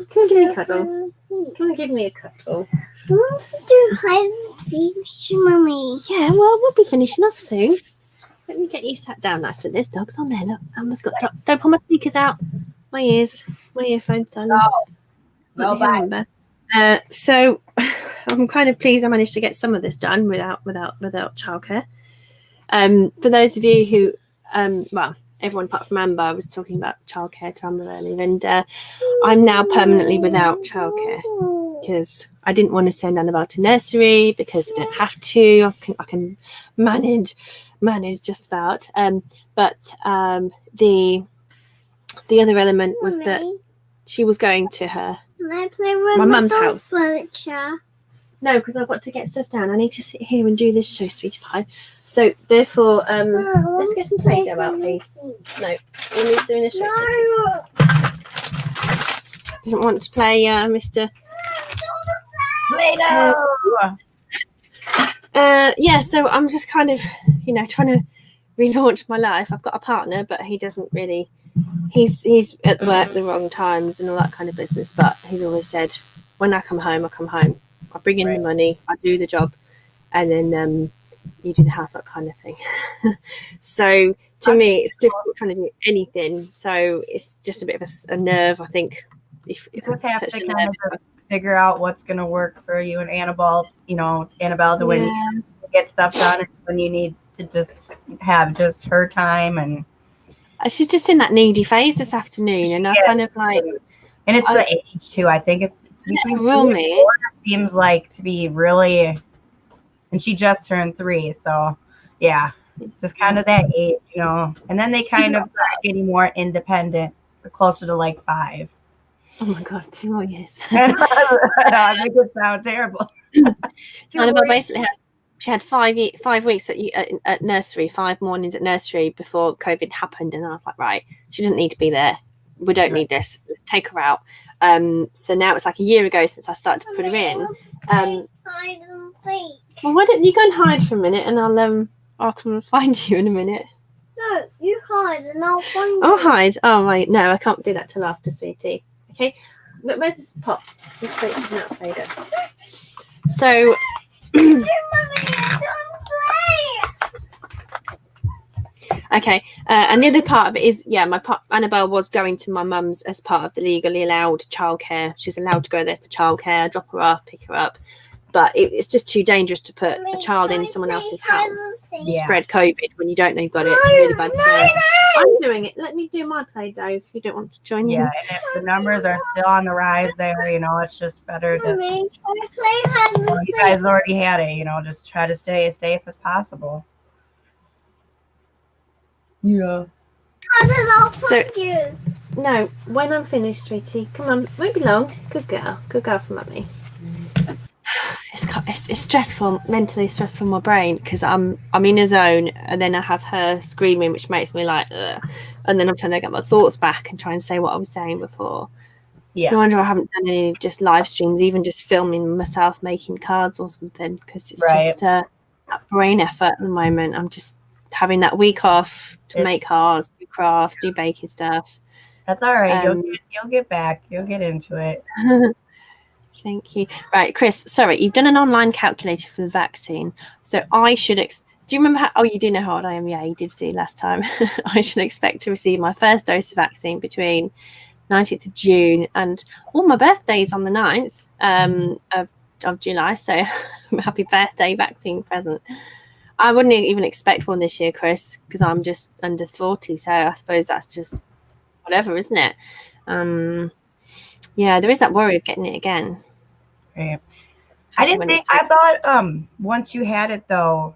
B: Come on, give me a cuddle. Come on, give me a cuddle.
C: Who wants to do hide and seek with Mummy?
B: Yeah, well, we'll be finishing off soon. Let me get you sat down nice. And there's dogs on there. Look, Amber's got dogs. Don't pull my speakers out. My earphones, darling.
A: No, bye.
B: So I'm kind of pleased I managed to get some of this done without childcare. For those of you who, well, everyone apart from Amber, I was talking about childcare to Amber earlier, and I'm now permanently without childcare because I didn't want to send Annabelle to nursery because I don't have to. I can manage just about. But the other element was that she was going to her
C: Can I play with
B: my mum's house.
C: furniture?
B: No, because I've got to get stuff down. I need to sit here and do this show, sweetie pie. So therefore, let's get some Play-Doh out, please. No, Emmy's doing a show.
C: No.
B: Doesn't want to play, Mr.
A: Play-Doh.
B: Yeah, so I'm just kind of, trying to relaunch my life. I've got a partner, but he doesn't really. He's at work the wrong times and all that kind of business. But he's always said, when I come home, I come home. I bring in the money, I do the job, and then you do the house, that kind of thing. So to me, it's difficult trying to do anything. So it's just a bit of a nerve, I think. If
A: You just have to kind of figure out what's going to work for you and Annabelle. Annabelle to when you get stuff done and when you need to just have just her time. And
B: she's just in that needy phase this afternoon, and I kind of like.
A: And it's the age too. I think it's seems like to be really, and she just turned 3, so yeah, just kind of that age, and then they kind of start getting more independent, closer to like 5.
B: Oh my god, 2 more years.
A: I make it sound terrible.
B: Annabelle basically she had 5 weeks at nursery, 5 mornings at nursery before COVID happened, and I was like, right, she doesn't need to be there. We don't need this. Let's take her out. So now it's like a year ago since I started to put her in.
C: Hide and seek.
B: Well, why don't you go and hide for a minute, and I'll come and find you in a minute.
C: No, you hide and I'll find you.
B: I'll hide. Oh right, no, I can't do that till after, sweetie. Okay, look, where's this pot? Let's put it out later. So. Okay, and the other part of it is, Annabelle was going to my mum's as part of the legally allowed childcare. She's allowed to go there for childcare, drop her off, pick her up. But it's just too dangerous to put a child in someone else's house and spread COVID when you don't know you've got it. It's a really bad thing. I'm doing it. Let me do my Play-Doh if you don't want to join in.
A: Yeah, and if the numbers are still on the rise there, it's just better to. You guys already had it, just try to stay as safe as possible. Yeah.
B: So, no, when I'm finished, sweetie, come on, won't be long. Good girl for mummy. It's stressful, mentally stressful in my brain because I'm in a zone, and then I have her screaming, which makes me like, ugh. And then I'm trying to get my thoughts back and try and say what I was saying before. Yeah. No wonder I haven't done any just live streams, even just filming myself making cards or something, because it's just a brain effort at the moment. I'm just having that week off to make cards, do crafts, do baking stuff.
A: That's all right. You'll get back. You'll get into it.
B: Thank you. Right, Chris, sorry, you've done an online calculator for the vaccine. So I should do you remember you do know how old I am? Yeah, you did see last time. I should expect to receive my first dose of vaccine between 19th of June and my birthday's on the 9th of July. So happy birthday vaccine present. I wouldn't even expect one this year, Chris, because I'm just under 40. So I suppose that's just whatever, isn't it? Yeah, there is that worry of getting it again.
A: Right. I thought once you had it though,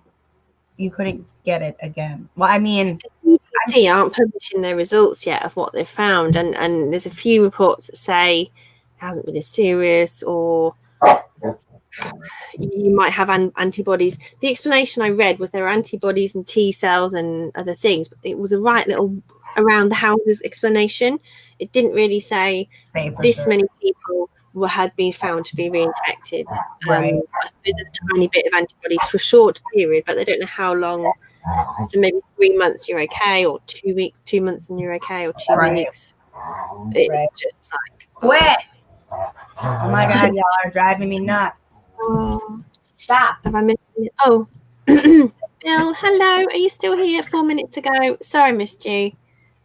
A: you couldn't get it again. Well, I mean,
B: the CDC aren't publishing their results yet of what they've found, and there's a few reports that say it hasn't been as serious or you might have antibodies. The explanation I read was there are antibodies and T cells and other things, but it was a right little around the houses explanation. It didn't really say this many people had been found to be reinfected.
A: Right.
B: I suppose there's a tiny bit of antibodies for a short period, but they don't know how long. So maybe 3 months you're okay, or 2 weeks, 2 months and you're okay, or 2 weeks. It's just like
A: quit. Oh my God, y'all are driving me nuts. Stop.
B: Have I missed it? Oh, Bill, hello. Are you still here 4 minutes ago? Sorry, I missed you.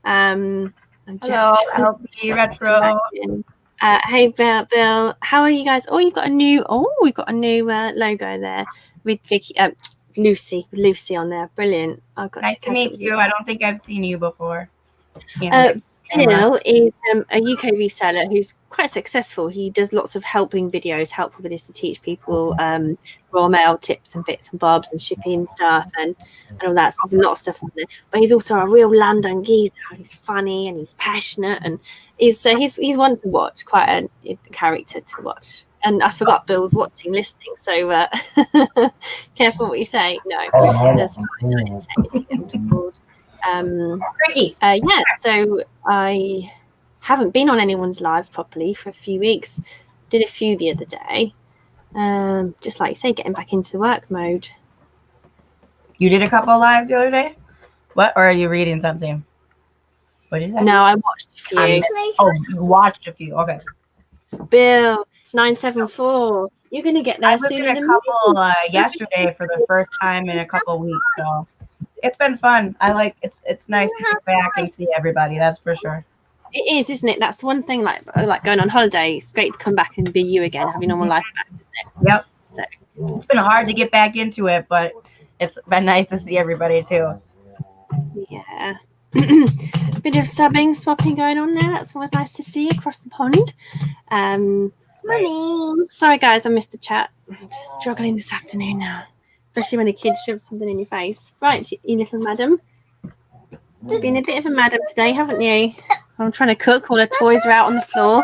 B: I'm
A: Hello,
B: just
A: LP Retro.
B: Hey, Bill, how are you guys? Oh, we've got a new logo there with Vicky, Lucy on there. Brilliant. I've got
A: Nice to meet you. I don't think I've seen you before.
B: Bill is a UK reseller who's quite successful. He does lots of helpful videos to teach people raw mail tips and bits and bobs and shipping stuff and all that. So there's a lot of stuff on there. But he's also a real London geezer. He's funny and he's passionate and he's one to watch, quite a character to watch. And I forgot Bill's listening. So careful what you say. No, that's fine. So I haven't been on anyone's live properly for a few weeks. Did a few the other day. Just like you say, getting back into work mode.
A: You did a couple of lives the other day? What? Or are you reading something? What did you say?
B: No, I watched a few.
A: You watched a few. Okay.
B: Bill 974. You're gonna get there
A: sooner than me. I was in a couple yesterday for the first time in a couple of weeks, so it's been fun. I like it's nice to get back and see everybody. That's for sure.
B: It is, isn't it? That's the one thing. Like going on holiday. It's great to come back and be you again, have your normal life back, isn't it?
A: Yep.
B: So
A: it's been hard to get back into it, but it's been nice to see everybody too.
B: Yeah. Bit of swapping going on there. That's always nice to see across the pond.
C: Mommy.
B: Sorry guys, I missed the chat. I'm just struggling this afternoon now, especially when a kid shoves something in your face. Right, you little madam. You've been a bit of a madam today, haven't you? I'm trying to cook. All the toys are out on the floor.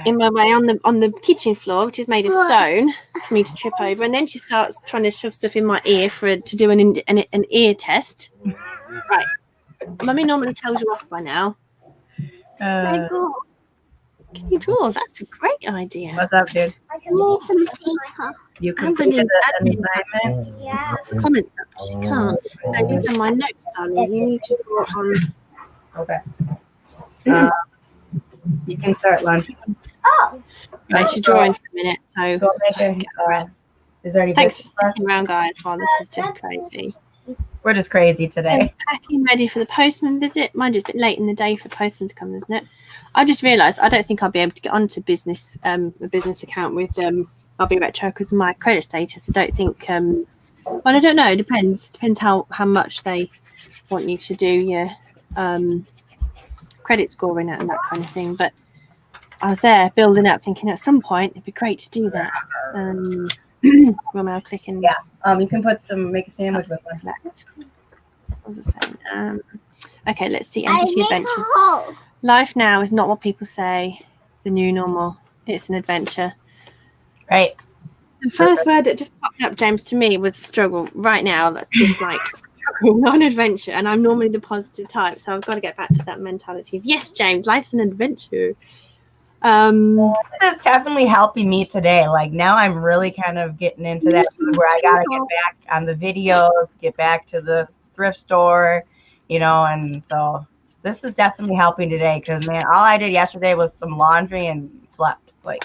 B: In my way on the kitchen floor, which is made of stone, for me to trip over. And then she starts trying to shove stuff in my ear to do an ear test. Right. Mummy normally tells you off by now. Can you draw? That's a great idea.
A: What's up, dude?
C: I can need some paper.
A: You completed the assignment?
C: Yeah.
B: Comments up, but she can't. No, these are my notes, darling. You need to draw on.
A: Okay. You can start lunch.
C: Oh.
B: Right, she's drawing for a minute, so
A: Go make is there any
B: thanks for sticking around, guys, while this is just crazy.
A: We're just crazy today.
B: Packing ready for the postman visit. Mind you, it's a bit late in the day for the postman to come, isn't it? I just realised I don't think I'll be able to get onto a business account with I'll be retro because of my credit status. I don't think. Well, I don't know. It depends how much they want you to do your credit scoring and that kind of thing. But I was there building up, thinking at some point it'd be great to do that. Romeo clicking.
A: Yeah. You can make a sandwich with one.
B: What was I saying? Okay, let's see. Empathy adventures. Life now is not what people say. The new normal. It's an adventure.
A: Right.
B: The first word that just popped up, James, to me was struggle. Right now, that's just like struggle, not an adventure. And I'm normally the positive type, so I've got to get back to that mentality of yes, James, life's an adventure.
A: This is definitely helping me today. Like now I'm really kind of getting into that mood where I gotta get back on the videos, get back to the thrift store, and so this is definitely helping today because man, all I did yesterday was some laundry and slept. Like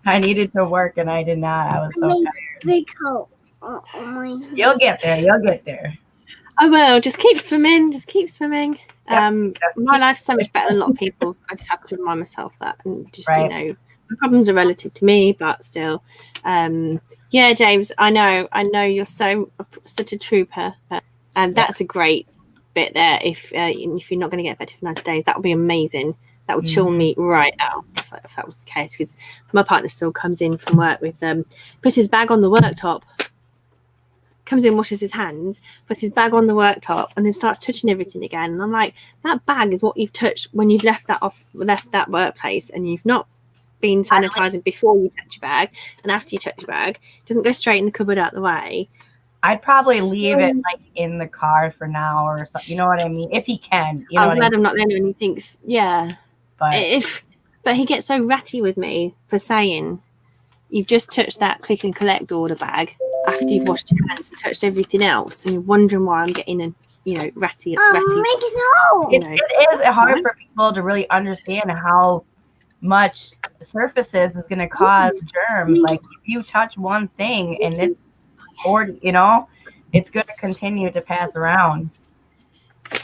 A: I needed to work and I did not. I was so tired.
C: Big coat.
A: You'll get there.
B: I will. Just keep swimming. Yep, my life's so much better than a lot of people's. I just have to remind myself that, and just the problems are relative to me, but still, yeah, James, I know you're such a trooper, and that's a great bit there. If you're not going to get better for 90 days, that would be amazing. That would chill me right now if that was the case. Because my partner still comes in from work with puts his bag on the worktop. Comes in, washes his hands, puts his bag on the worktop, and then starts touching everything again. And I'm like, that bag is what you've touched when you've left that workplace, and you've not been sanitizing before you touch your bag and after you touch your bag. It doesn't go straight in the cupboard out the way.
A: I'd probably leave it like in the car for now or something. You know what I mean? If he can, you know.
B: I'm glad I'm not the only one who thinks, but he gets so ratty with me for saying, you've just touched that click and collect order bag after you've washed your hands and touched everything else, and you're wondering why I'm getting a ratty.
A: It is hard for people to really understand how much surfaces is going to cause germs. Like if you touch one thing and it's 40, it's going to continue to pass around.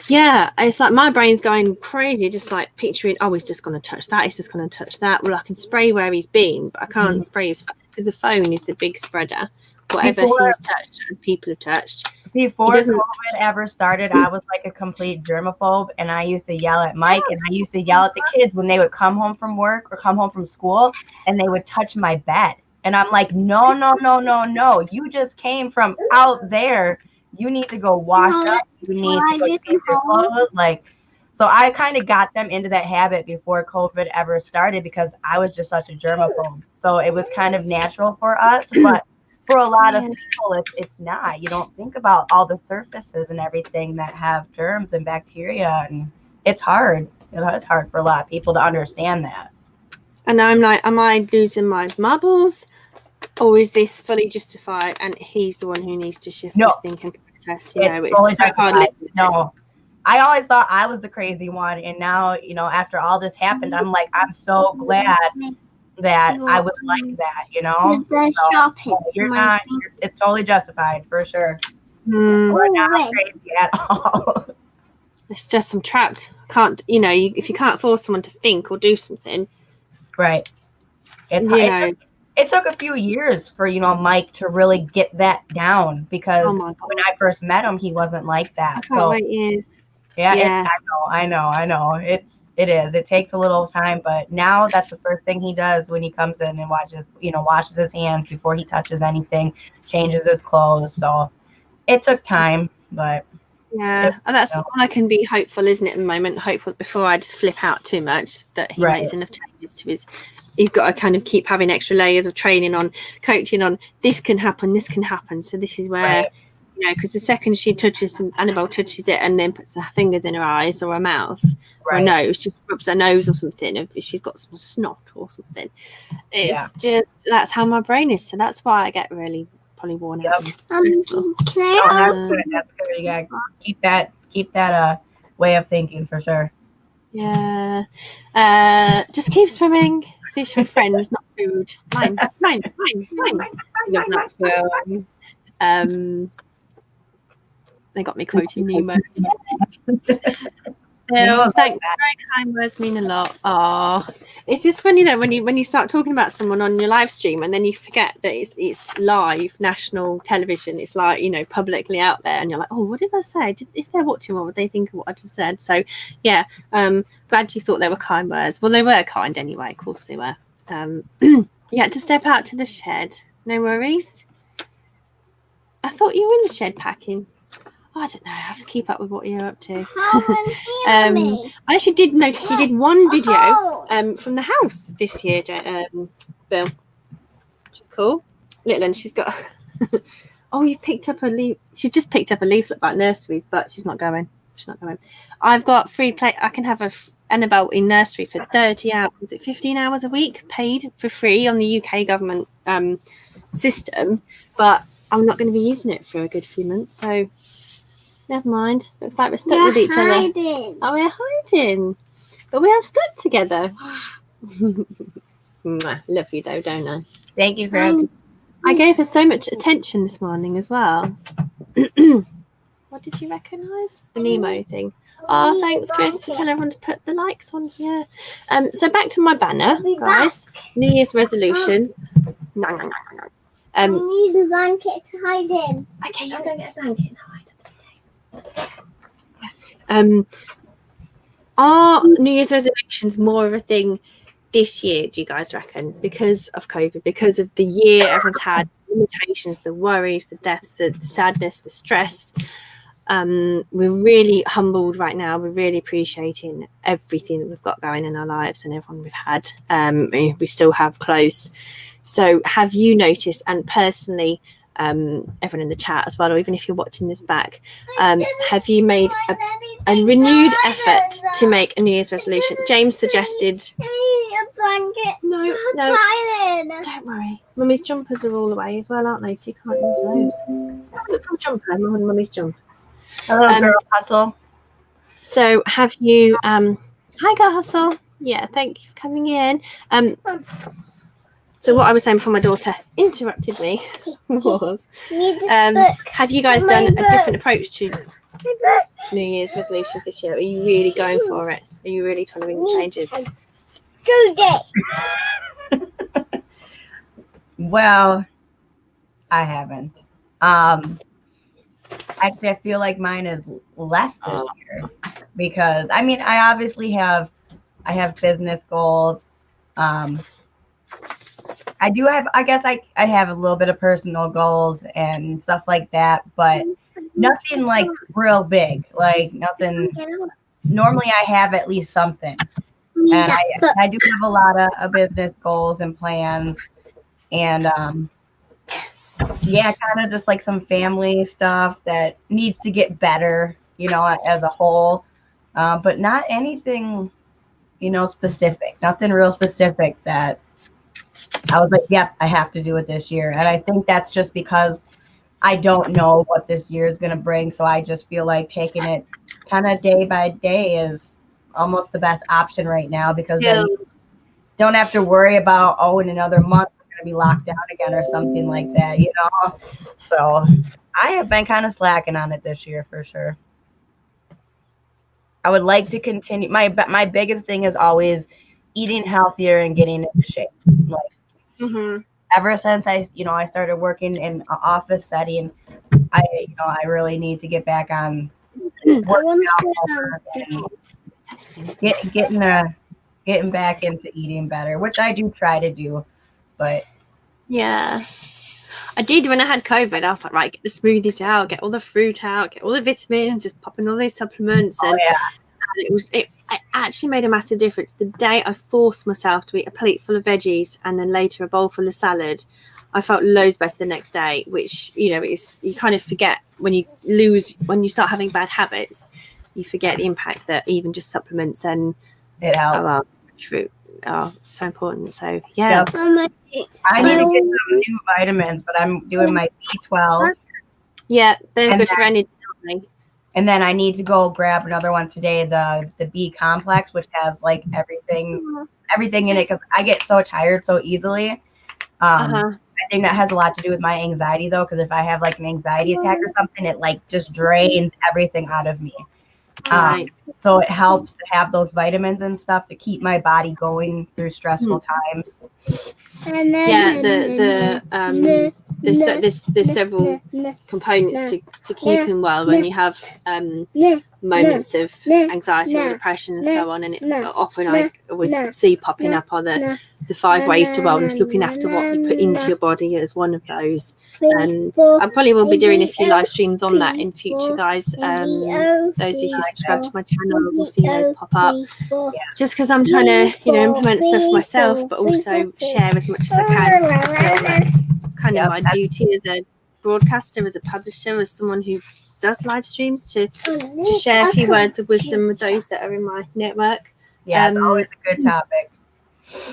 B: Yeah, it's like my brain's going crazy, just like picturing, he's just going to touch that, he's just going to touch that. Well, I can spray where he's been, but I can't spray his phone because the phone is the big spreader. Whatever he's touched and people have touched.
A: Before COVID ever started, I was like a complete germaphobe, and I used to yell at Mike, and I used to yell at the kids when they would come home from work or come home from school, and they would touch my bed. And I'm like, no. You just came from out there. You need to go wash up. You need to go change your clothes. So I kind of got them into that habit before COVID ever started because I was just such a germaphobe. So it was kind of natural for us, but for a lot of people, it's not. You don't think about all the surfaces and everything that have germs and bacteria, and it's hard. It's hard for a lot of people to understand that.
B: And I'm like, am I losing my marbles? Or is this fully justified and he's the one who needs to shift his thinking process? It's so hard.
A: No, I always thought I was the crazy one. And now, after all this happened, I'm like, I'm so glad that I was like that, you're not, it's totally justified for sure. We're not crazy at all.
B: It's just I'm trapped. Can't, if you can't force someone to think or do something.
A: Right. It took a few years for, Mike to really get that down because when I first met him, he wasn't like that.
B: I can't wait years.
A: Yeah. I know. It is. It takes a little time, but now that's the first thing he does when he comes in and washes his hands before he touches anything, changes his clothes. So it took time, but
B: and that's all I can be hopeful, isn't it? At the moment, hopeful before I just flip out too much that he makes enough changes to his. You've got to kind of keep having extra layers of training on, coaching on. This can happen. So this is where. Because the second Annabelle touches it and then puts her fingers in her eyes or her mouth or her nose, just rubs her nose or something, if she's got some snot or something. It's just, that's how my brain is. So that's why I get really probably worn out.
A: That's good. You gotta keep that way of thinking for sure.
B: Yeah. Just keep swimming. Fish with friends, not food. Mine. Love that film. They got me quoting Nemo. Thanks. Very kind words mean a lot. It's just funny that when you start talking about someone on your live stream and then you forget that it's live national television. It's like publicly out there, and you're like, what did I say? If they're watching, what would they think of what I just said? So glad you thought they were kind words. Well, they were kind anyway. Of course they were. You had to step out to the shed. No worries. I thought you were in the shed packing. I don't know. I have to keep up with what you're up to. I actually did notice you did one video from the house this year, Bill, which is cool. Little, and she's got. You've picked up a leaf. She just picked up a leaflet about nurseries, but she's not going. I've got free play. I can have Annabelle in nursery for 30 hours. Was it 15 hours a week, paid for free on the UK government system? But I'm not going to be using it for a good few months, so. Never mind. Looks like we're stuck with each other. We're hiding. But we are stuck together. Love you though, don't I?
A: Thank you, Chris.
B: I gave her so much attention this morning as well. What did you recognise? The Nemo thing. Thanks, Chris, for telling everyone to put the likes on here. So back to my banner, guys. New Year's resolutions. No.
C: I need a blanket to hide in.
B: Okay, you're going to get a blanket and hide. Are New Year's resolutions more of a thing this year, do you guys reckon, because of COVID, because of the year everyone's had, limitations, the worries, the deaths, the sadness, the stress? We're really humbled right now. We're really appreciating everything that we've got going in our lives and everyone we've had. We still have close. So have you noticed, and personally, everyone in the chat as well, or even if you're watching this back, have you made a renewed effort to make a New Year's resolution? James suggested... No, don't worry. Mummy's jumpers are all away as well, aren't they? So you can't use those. Look for a jumper, Mummy's jumpers.
A: Hello, girl hustle.
B: So have you... Hi, girl hustle. Yeah, thank you for coming in. So what I was saying before my daughter interrupted me was, have you guys done a different approach to New Year's resolutions this year? Are you really going for it? Are you really trying to make the changes?
A: Well, I haven't. Actually, I feel like mine is less this year because I mean, I obviously have business goals. I do have, I guess I have a little bit of personal goals and stuff like that, but nothing like real big, like nothing. Normally I have at least something. And I do have a lot of business goals and plans, and yeah, kind of just like some family stuff that needs to get better, you know, as a whole, but not anything, you know, specific, nothing real specific that I was like, yep, I have to do it this year. And I think that's just because I don't know what this year is going to bring, so I just feel like taking it kind of day by day is almost the best option right now, because then you don't have to worry about, oh, in another month we're going to be locked down again or something like that, you know. So I have been kind of slacking on it this year for sure. I would like to continue. My biggest thing is always eating healthier and getting into shape. Like ever since I started working in an office setting, I really need to get back on working out and getting back into eating better, which I do try to do, but
B: yeah, I did when I had COVID. I was like, right, get the smoothies out, get all the fruit out, get all the vitamins, just pop in all these supplements, and it actually made a massive difference. The day I forced myself to eat a plate full of veggies and then later a bowl full of salad, I felt loads better the next day, which, you know, is, you kind of forget when you start having bad habits, you forget the impact that even just supplements and fruit are so important. So yeah.
A: Yep. I need to get some new vitamins, but I'm doing my B12. Yeah,
B: they're good for energy.
A: And then I need to go grab another one today, the B complex, which has like everything in it, because I get so tired so easily. I think that has a lot to do with my anxiety though, because if I have like an anxiety attack or something, it like just drains everything out of me. So it helps to have those vitamins and stuff to keep my body going through stressful times.
B: There's several components to keeping well when you have moments of anxiety or depression and so on, and it often I always see popping up on the 5 ways to wellness, looking after what you put into your body as one of those. And I probably will be doing a few live streams on that in future, guys. Those of you who subscribe to my channel will see those pop up, just because I'm trying to, you know, implement stuff for myself, but also share as much as I can. I feel that's kind of my duty as a broadcaster, as a publisher, as someone who does live streams, to share a few words of wisdom with those that are in my network.
A: Yeah, it's always a good topic.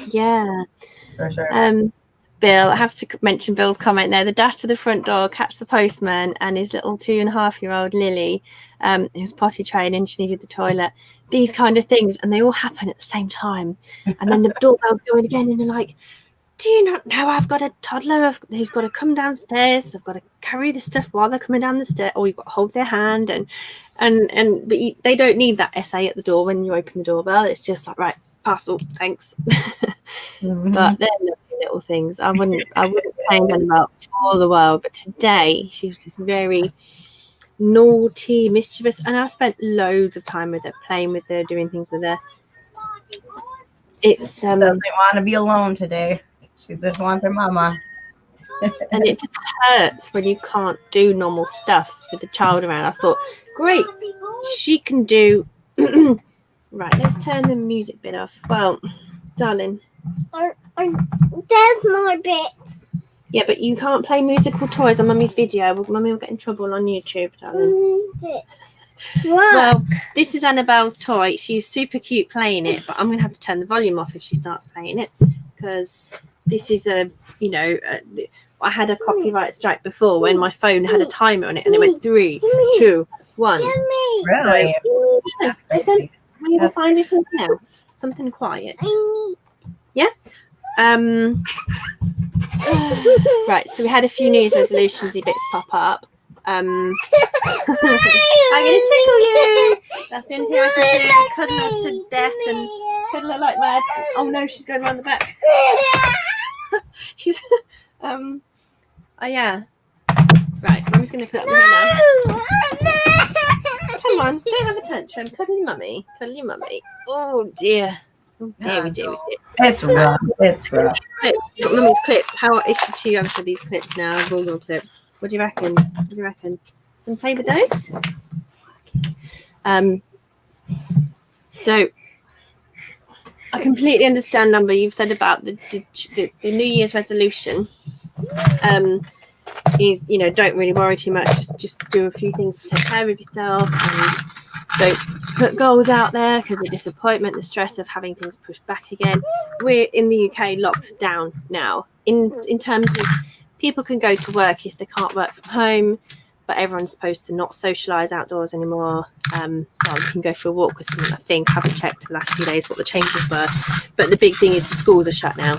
B: Yeah,
A: for sure.
B: Bill, I have to mention Bill's comment there. The dash to the front door, catch the postman, and his little 2.5-year-old Lily, who's potty training, she needed the toilet. These kind of things, and they all happen at the same time. And then the doorbell's going again, and you're like, do you not know I've got a toddler who's got to come downstairs? I've got to carry the stuff while they're coming down the stairs, or you've got to hold their hand, but they don't need that essay at the door when you open the doorbell. It's just like, right, parcel, thanks. But they're lovely little things. I wouldn't claim them about all the world, but today she was just very naughty, mischievous, and I've spent loads of time with her, playing with her, doing things with her. It's
A: doesn't want to be alone today. She just wants her mama.
B: And it just hurts when you can't do normal stuff with the child around. I thought, great, she can do. Right, let's turn the music bit off. Well, darling.
C: There's more bits.
B: Yeah, but you can't play musical toys on Mummy's video. Mummy will get in trouble on YouTube, darling. Well, this is Annabelle's toy. She's super cute playing it, but I'm going to have to turn the volume off if she starts playing it, because this is I had a copyright strike before when my phone had a timer on it and it went 3, 2, 1.
A: Really?
B: So, listen, we will find you something else, something quiet. Yeah. Right. So we had a few New Year's resolutions bits pop up. I'm gonna tickle you. That's the only thing I can do. Cuddle her to death and cuddle her like mad. Oh no, she's going around the back. She's oh yeah. Right, Mummy's gonna put it up here now. Come on, don't have a tantrum. Cuddle your mummy. Cuddle your mummy. Oh dear. Oh dear, we do.
A: It's rough. It's rough.
B: Got Mummy's clips. How is she too young for these clips now? Google clips. What do you reckon? What do you reckon? Can play with those? So I completely understand, Number. You've said about the New Year's resolution. Is, you know, don't really worry too much. Just do a few things to take care of yourself, and don't put goals out there because the disappointment, the stress of having things pushed back again. We're in the UK locked down now. In terms of people can go to work if they can't work from home, but everyone's supposed to not socialise outdoors anymore. Well, you can go for a walk with someone. I think I haven't checked the last few days what the changes were, but the big thing is the schools are shut now.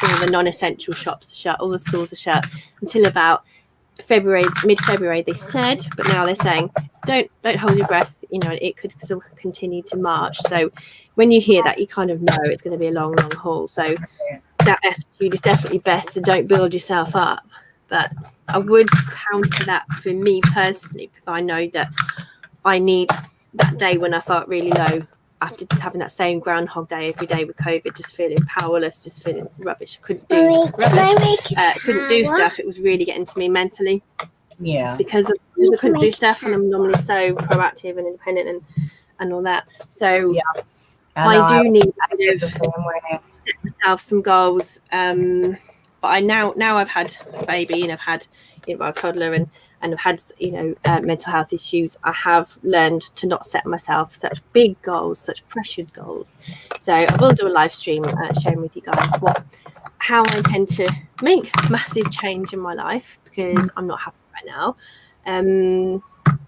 B: All the non-essential shops are shut. All the schools are shut until about February, mid-February. They said, but now they're saying don't hold your breath. You know, it could still continue to March. So when you hear that, you kind of know it's going to be a long, long haul. So that attitude is definitely better. Don't build yourself up. But I would counter that for me personally, because I know that I need that day when I felt really low after just having that same Groundhog Day every day with COVID, just feeling powerless, just feeling rubbish. I couldn't do couldn't do stuff. It was really getting to me mentally.
A: Yeah.
B: Because I couldn't do stuff, and I'm normally so proactive and independent and all that. So yeah, I do need to set myself some goals. But I now I've had a baby and I've had a toddler and I've had mental health issues. I have learned to not set myself such big goals, such pressured goals. So I will do a live stream sharing with you guys how I intend to make massive change in my life, because I'm not happy right now.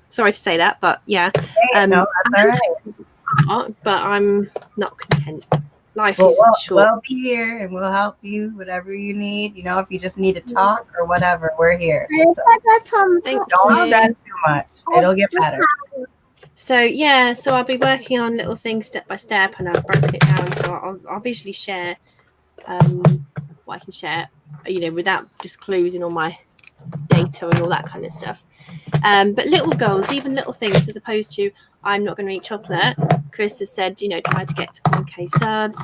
B: Sorry to say that, but yeah.
A: No, that's all right.
B: But I'm not content. Life is short.
A: We'll be here and we'll help you, whatever you need. You know, if you just need to talk or whatever, we're here. So don't stress too much. It'll get better.
B: So yeah, so I'll be working on little things step by step, and I've broken it down. So I'll visually share what I can share, without disclosing all my data and all that kind of stuff. But little goals, even little things, as opposed to I'm not going to eat chocolate. Chris has said, try to get to 1K subs,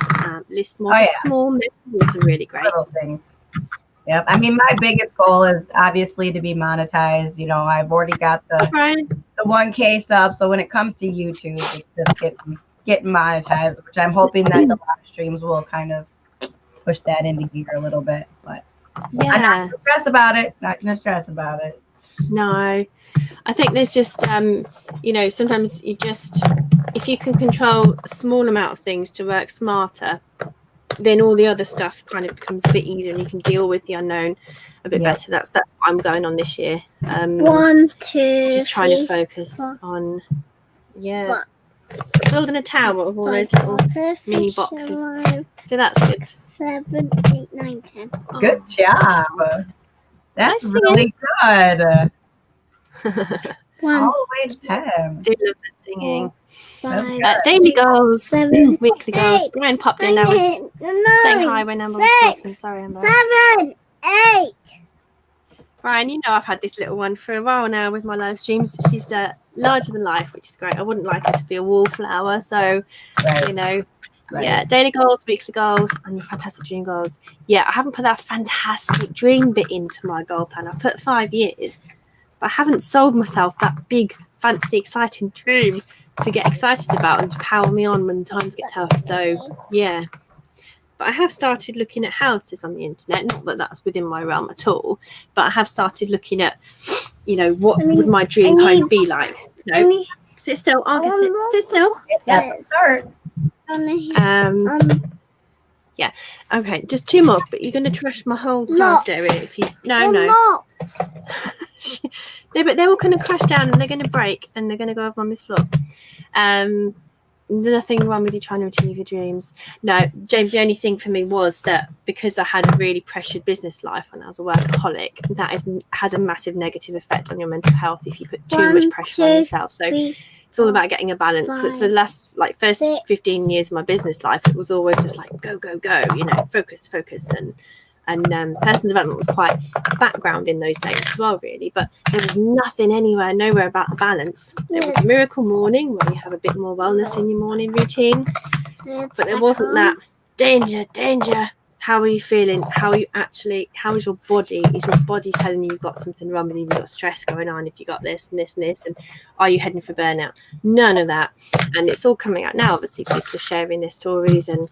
B: list more small messages are really great.
A: Little things. Yep. I mean, my biggest goal is obviously to be monetized. I've already got the 1K sub. So when it comes to YouTube, it's just getting monetized, which I'm hoping that the live streams will kind of push that into gear a little bit. But yeah, I'm not gonna stress about it.
B: No, I think there's just, sometimes if you can control a small amount of things to work smarter, then all the other stuff kind of becomes a bit easier and you can deal with the unknown a bit better. That's what I'm going on this year.
C: 1, 2,
B: just trying to focus on, building a tower of all those little mini boxes. So that's good.
C: 7, 8, 9, 10.
B: Oh.
A: Good job. That's really good. All the way to 10.
B: I do love the singing.
C: 5,
B: daily goals,
C: 7,
B: weekly goals.
C: 8,
B: Brian popped in. I was saying hi when Amber was talking. Sorry, Amber.
C: 7, 8.
B: Brian, I've had this little one for a while now with my live streams. She's larger than life, which is great. I wouldn't like her to be a wallflower, so
A: Right.
B: Yeah, daily goals, weekly goals, and fantastic dream goals. Yeah, I haven't put that fantastic dream bit into my goal plan. I've put 5 years, but I haven't sold myself that big, fancy, exciting dream to get excited about and to power me on when times get tough. So, yeah. But I have started looking at houses on the internet. Not that that's within my realm at all, but I have started looking at, what would my dream home be like? So, sit still. I'll get it. Sit still.
A: That's a start.
B: Yeah. Okay, just 2 more, but you're going to trash my whole craft area if you... No.
C: No.
B: No, but they're all going to crash down and they're going to break and they're going to go off Mummy's floor. Nothing wrong with you trying to achieve your dreams. No, James, the only thing for me was that because I had a really pressured business life when I was a workaholic, that has a massive negative effect on your mental health if you put too much pressure on yourself. So it's all about getting a balance. For the last first 15 years of my business life, it was always just like go, focus, and personal development was quite background in those days as well, really. But there was nowhere about the balance. There was a miracle morning where you have a bit more wellness in your morning routine, but there wasn't that danger. How are you feeling? How is your body? Is your body telling you you've got something wrong with you? You've got stress going on. If you got this and this and this, and are you heading for burnout? None of that. And it's all coming out now. Obviously, people are sharing their stories, and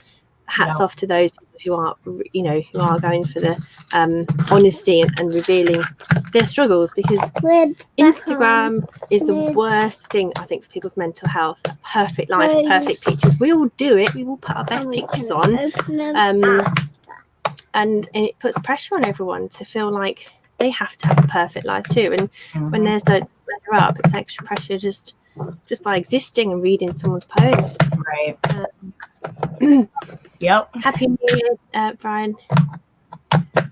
B: hats off to those people who are going for the honesty and revealing their struggles, because Instagram is the worst thing, I think, for people's mental health. A perfect life, perfect pictures. We all do it. We all put our best pictures on. And it puts pressure on everyone to feel like they have to have a perfect life too. And when theirs don't measure up, it's extra pressure just by existing and reading someone's post.
A: Right.
B: Yep. Happy New Year, Brian.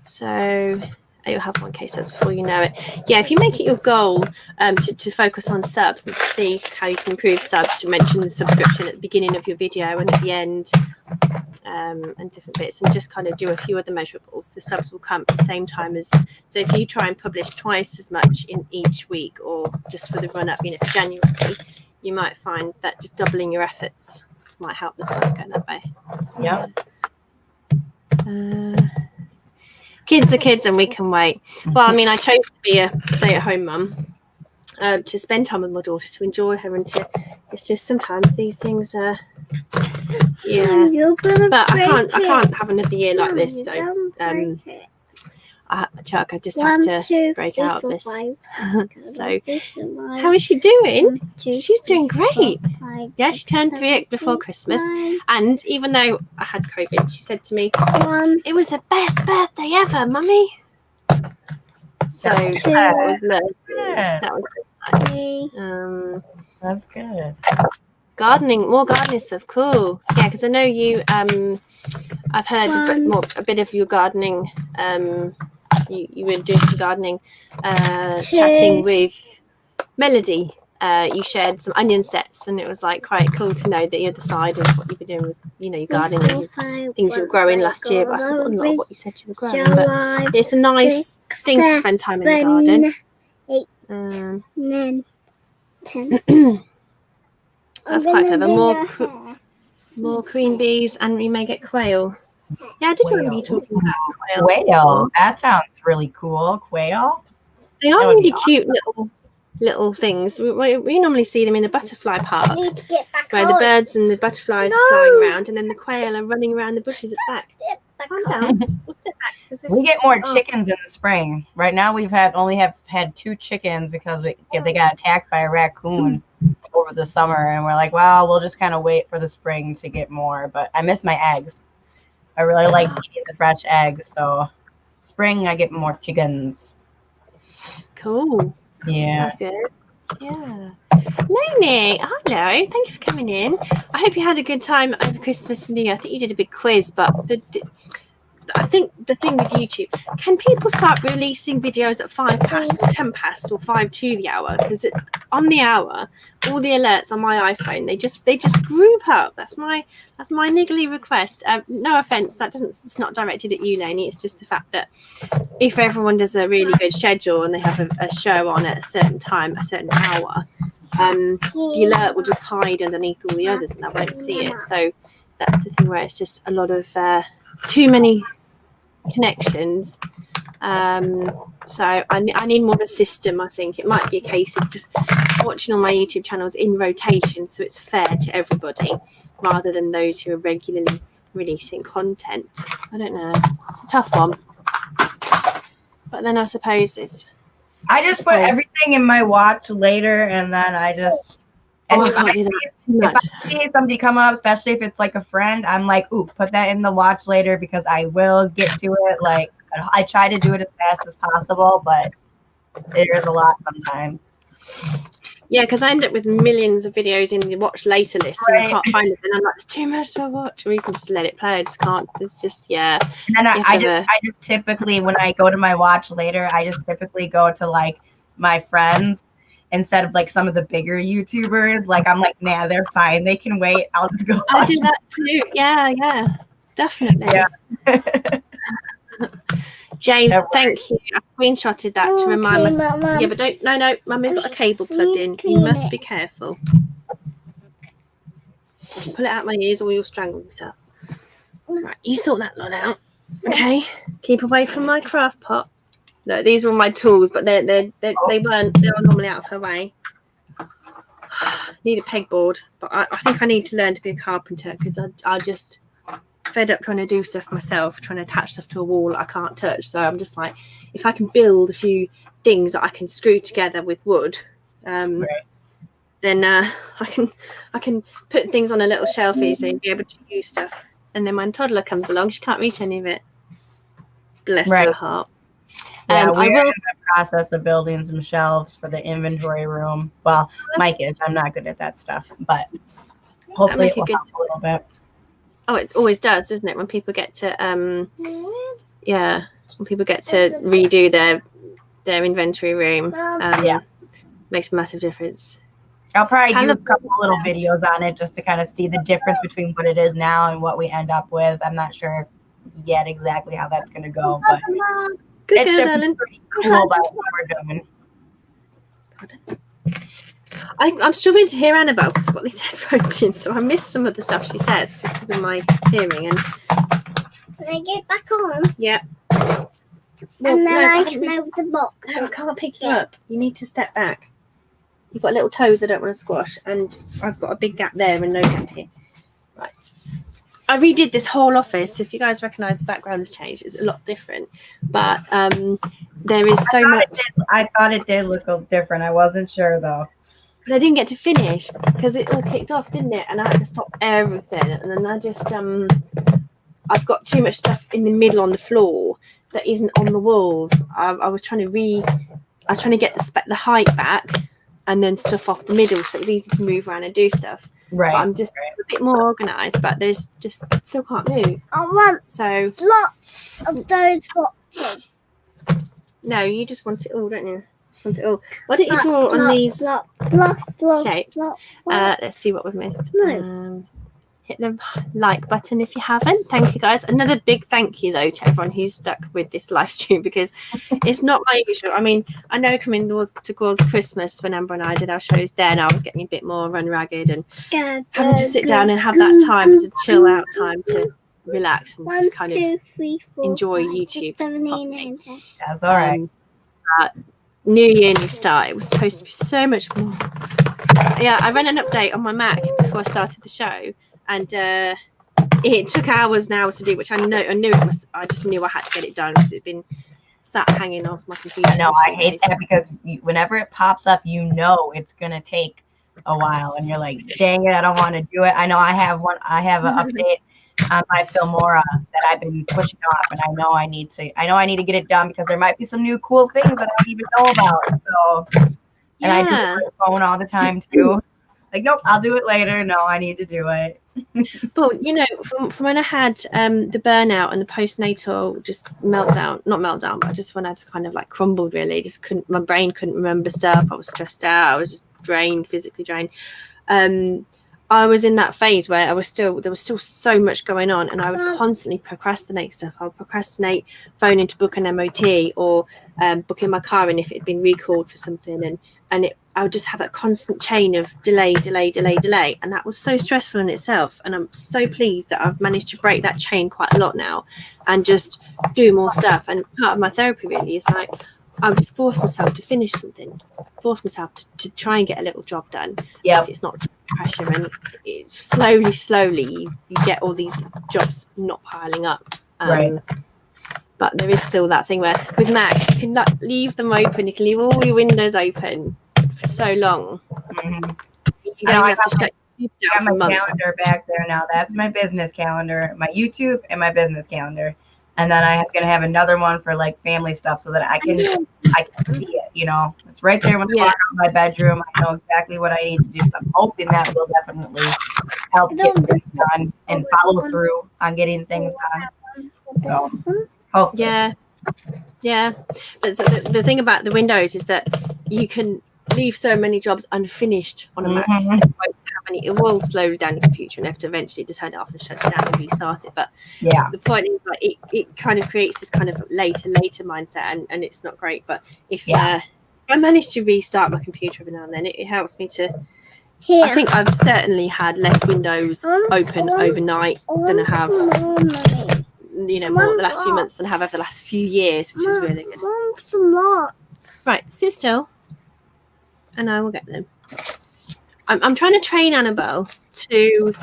B: So you'll have 1K subs before you know it. Yeah, if you make it your goal to focus on subs and to see how you can improve subs, to mention the subscription at the beginning of your video and at the end, and different bits, and just kind of do a few other measurables, the subs will come at the same time as. So if you try and publish twice as much in each week, or just for the run up, for January, you might find that just doubling your efforts might help the subs go that way.
A: Yeah.
B: Kids are kids and we can wait. Well, I mean, I chose to be a stay-at-home mum, to spend time with my daughter, to enjoy her, and it's just sometimes these things are, but I can't have another year like this though. Chuck, I just have to break out of this. So, how is she doing? She's doing great. Yeah, she turned 3 before Christmas, and even though I had COVID, she said to me, "It was the best birthday ever, Mummy." So that was lovely. That was nice.
A: That's good.
B: Gardening, more gardening stuff. Cool. Yeah, because I know you. I've heard a bit of your gardening. You were doing some gardening, chatting with Melody. You shared some onion sets, and it was quite cool to know that the other side of what you've been doing was, your gardening and things you were growing last year. But I forgot a lot of what you said you were growing. But it's a nice thing to spend time in the garden.
C: 8, 9, 10.
B: That's quite clever. More queen bees, and we may get quail. Yeah, I did remember you talking about
A: quail. That sounds really cool. Quail.
B: They are really cute little things. We normally see them in the butterfly park, where the birds and the butterflies are flying around, and then the quail are running around the bushes at the back. Calm down. We'll sit back.
A: We get more chickens in the spring. Right now, we've had 2 chickens because they got attacked by a raccoon over the summer, and we're like, well, we'll just kind of wait for the spring to get more. But I miss my eggs. I really like eating the fresh eggs. So spring, I get more chickens.
B: Cool.
A: Yeah.
B: Sounds good. Yeah. Lenny, hello. Thank you for coming in. I hope you had a good time over Christmas and New Year. I think you did a big quiz, but I think the thing with YouTube, can people start releasing videos at 5 past or 10 past or 5 to the hour? Because on the hour, all the alerts on my iPhone, they just group up. That's my niggly request. No offense, it's not directed at you, Lainey. It's just the fact that if everyone does a really good schedule and they have a show on at a certain time, a certain hour, the alert will just hide underneath all the others and I won't see it. So that's the thing where it's just a lot of too many connections. So I need more of a system. I think it might be a case of just watching all my YouTube channels in rotation, so it's fair to everybody, rather than those who are regularly releasing content. I don't know. It's a tough one. But then I suppose
A: I just put everything in my watch later, and then I just.
B: I can't do that. Too much.
A: If I see somebody come up, especially if it's like a friend, I'm like, ooh, put that in the watch later because I will get to it. Like, I try to do it as fast as possible, but it is a lot sometimes.
B: Yeah, because I end up with millions of videos in the watch later list, and I can't find it, and I'm like, it's too much to watch, or even just let it play. I just can't. It's just And
A: then I just typically, when I go to my watch later, I just typically go to like my friends instead of like some of the bigger YouTubers. Like, I'm like, nah, they're fine. They can wait. I'll just go watch.
B: I do that too. Yeah, definitely.
A: Yeah.
B: James, thank you. I screenshotted that to remind myself. Yeah, but no, Mummy's got a cable plugged in. You must be careful. Pull it out my ears or you'll strangle yourself. Right, you sort that lot out. Okay, keep away from my craft pot. No, these were my tools, but they were normally out of her way. Need a pegboard, but I think I need to learn to be a carpenter, because I just fed up trying to do stuff myself, trying to attach stuff to a wall I can't touch. So I'm just like, if I can build a few things that I can screw together with wood, then I can put things on a little shelf easily and be able to use stuff. And then when toddler comes along, she can't reach any of it. Bless her heart.
A: Yeah, we're in the process of building some shelves for the inventory room. Well, Mike is. I'm not good at that stuff, but hopefully it will help a little bit.
B: Oh, it always does, doesn't it? When people get to when people get to redo their inventory room, makes a massive difference.
A: I'll probably do a couple little videos on it just to kind of see the difference between what it is now and what we end up with. I'm not sure yet exactly how that's going to go, but it should be pretty cool by what we're doing.
B: I'm struggling to hear Annabelle because I've got these headphones in, so I missed some of the stuff she says just because of my hearing. And
C: can I get back on?
B: Yeah.
C: Well, and then I can move the box.
B: No, I can't pick you up. You need to step back. You've got little toes I don't want to squash, and I've got a big gap there and no gap here. Right. I redid this whole office. If you guys recognise the background has changed, it's a lot different. But there is so much.
A: I thought it did look different. I wasn't sure though.
B: But I didn't get to finish because it all kicked off, didn't it? And I had to stop everything. And then I just I've got too much stuff in the middle on the floor that isn't on the walls. I was trying to get the height back and then stuff off the middle so it was easy to move around and do stuff.
A: Right.
B: But I'm just a bit more organised, but there's just still can't move.
C: I want lots of those boxes.
B: No, you just want it all, don't you? Want it all. Why don't you draw on these shapes? Let's see what we've missed.
C: No.
B: Hit the like button if you haven't. Thank you, guys. Another big thank you though to everyone who's stuck with this live stream, because it's not my usual. I mean, I know coming towards Christmas when Amber and I did our shows then, I was getting a bit more run ragged and having to sit down and have that time as a chill out time to relax and just kind of enjoy YouTube.
C: 7, 8, 9, 10.
A: That's all right.
B: New year, new start. It was supposed to be so much more. Yeah, I ran an update on my Mac before I started the show, and it took hours now to do, which I knew it must. I just knew I had to get it done because it's been sat hanging off my computer.
A: I know, I hate that because whenever it pops up, you know it's gonna take a while, and you're like, dang it, I don't want to do it. I know I have an update on my Filmora that I've been pushing off, and I know I need to get it done because there might be some new cool things that I don't even know about. So, and I do it on the phone all the time too. Like, nope, I'll do it later. No, I need to do it.
B: But you know, from when I had the burnout and the postnatal just not meltdown, but just when I just kind of like crumbled, really, my brain couldn't remember stuff. I was stressed out. I was just drained, physically drained. I was in that phase where there was still so much going on, and I would constantly procrastinate stuff. I would procrastinate phoning to book an MOT or booking my car in if it had been recalled for something, and I would just have that constant chain of delay, and that was so stressful in itself. And I'm so pleased that I've managed to break that chain quite a lot now and just do more stuff. And part of my therapy really is like, I would just force myself to finish something, force myself to try and get a little job done. If it's not pressure, and slowly you get all these jobs not piling up. But there is still that thing where with Mac, you can leave them open, you can leave all your windows open for so long. You don't have to shut down for months.
A: Calendar back there now. That's my business calendar, my YouTube and my business calendar. And then I'm going to have another one for like family stuff so that I can see it, you know. It's right there when I walk out of my bedroom. I know exactly what I need to do. So I'm hoping that will definitely help get things done and follow through on getting things done. So, hopefully.
B: Yeah. But so the thing about the Windows is that you can leave so many jobs unfinished on a Mac. It will slow down your computer and have to eventually just turn it off and shut it down and restart it. But the point is, like, it kind of creates this kind of later mindset, and it's not great. But if I manage to restart my computer every now and then, it helps me to. I think I've certainly had less windows open overnight than I have, you know, more the last few months than I have over the last few years, which is really good. Right, sit still, and I will get them. I'm trying to train Annabelle to,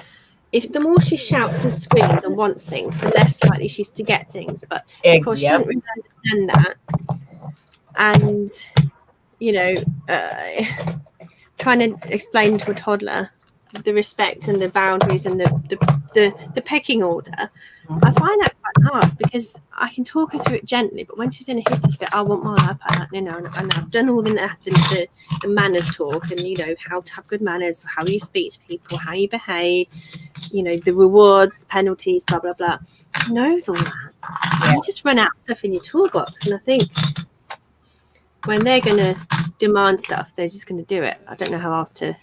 B: if the more she shouts and screams and wants things, the less likely she is to get things. But of course, she doesn't really understand that. And, you know, trying to explain to a toddler the respect and the boundaries and the pecking order, I find that quite hard because I can talk her through it gently, but when she's in a hissy fit, I want my iPad, you know, and I've done all the manners talk, and you know how to have good manners, how you speak to people, how you behave, you know, the rewards, the penalties, blah blah blah. She knows all that. You just run out of stuff in your toolbox, and I think when they're gonna demand stuff, they're just gonna do it. I don't know how else to.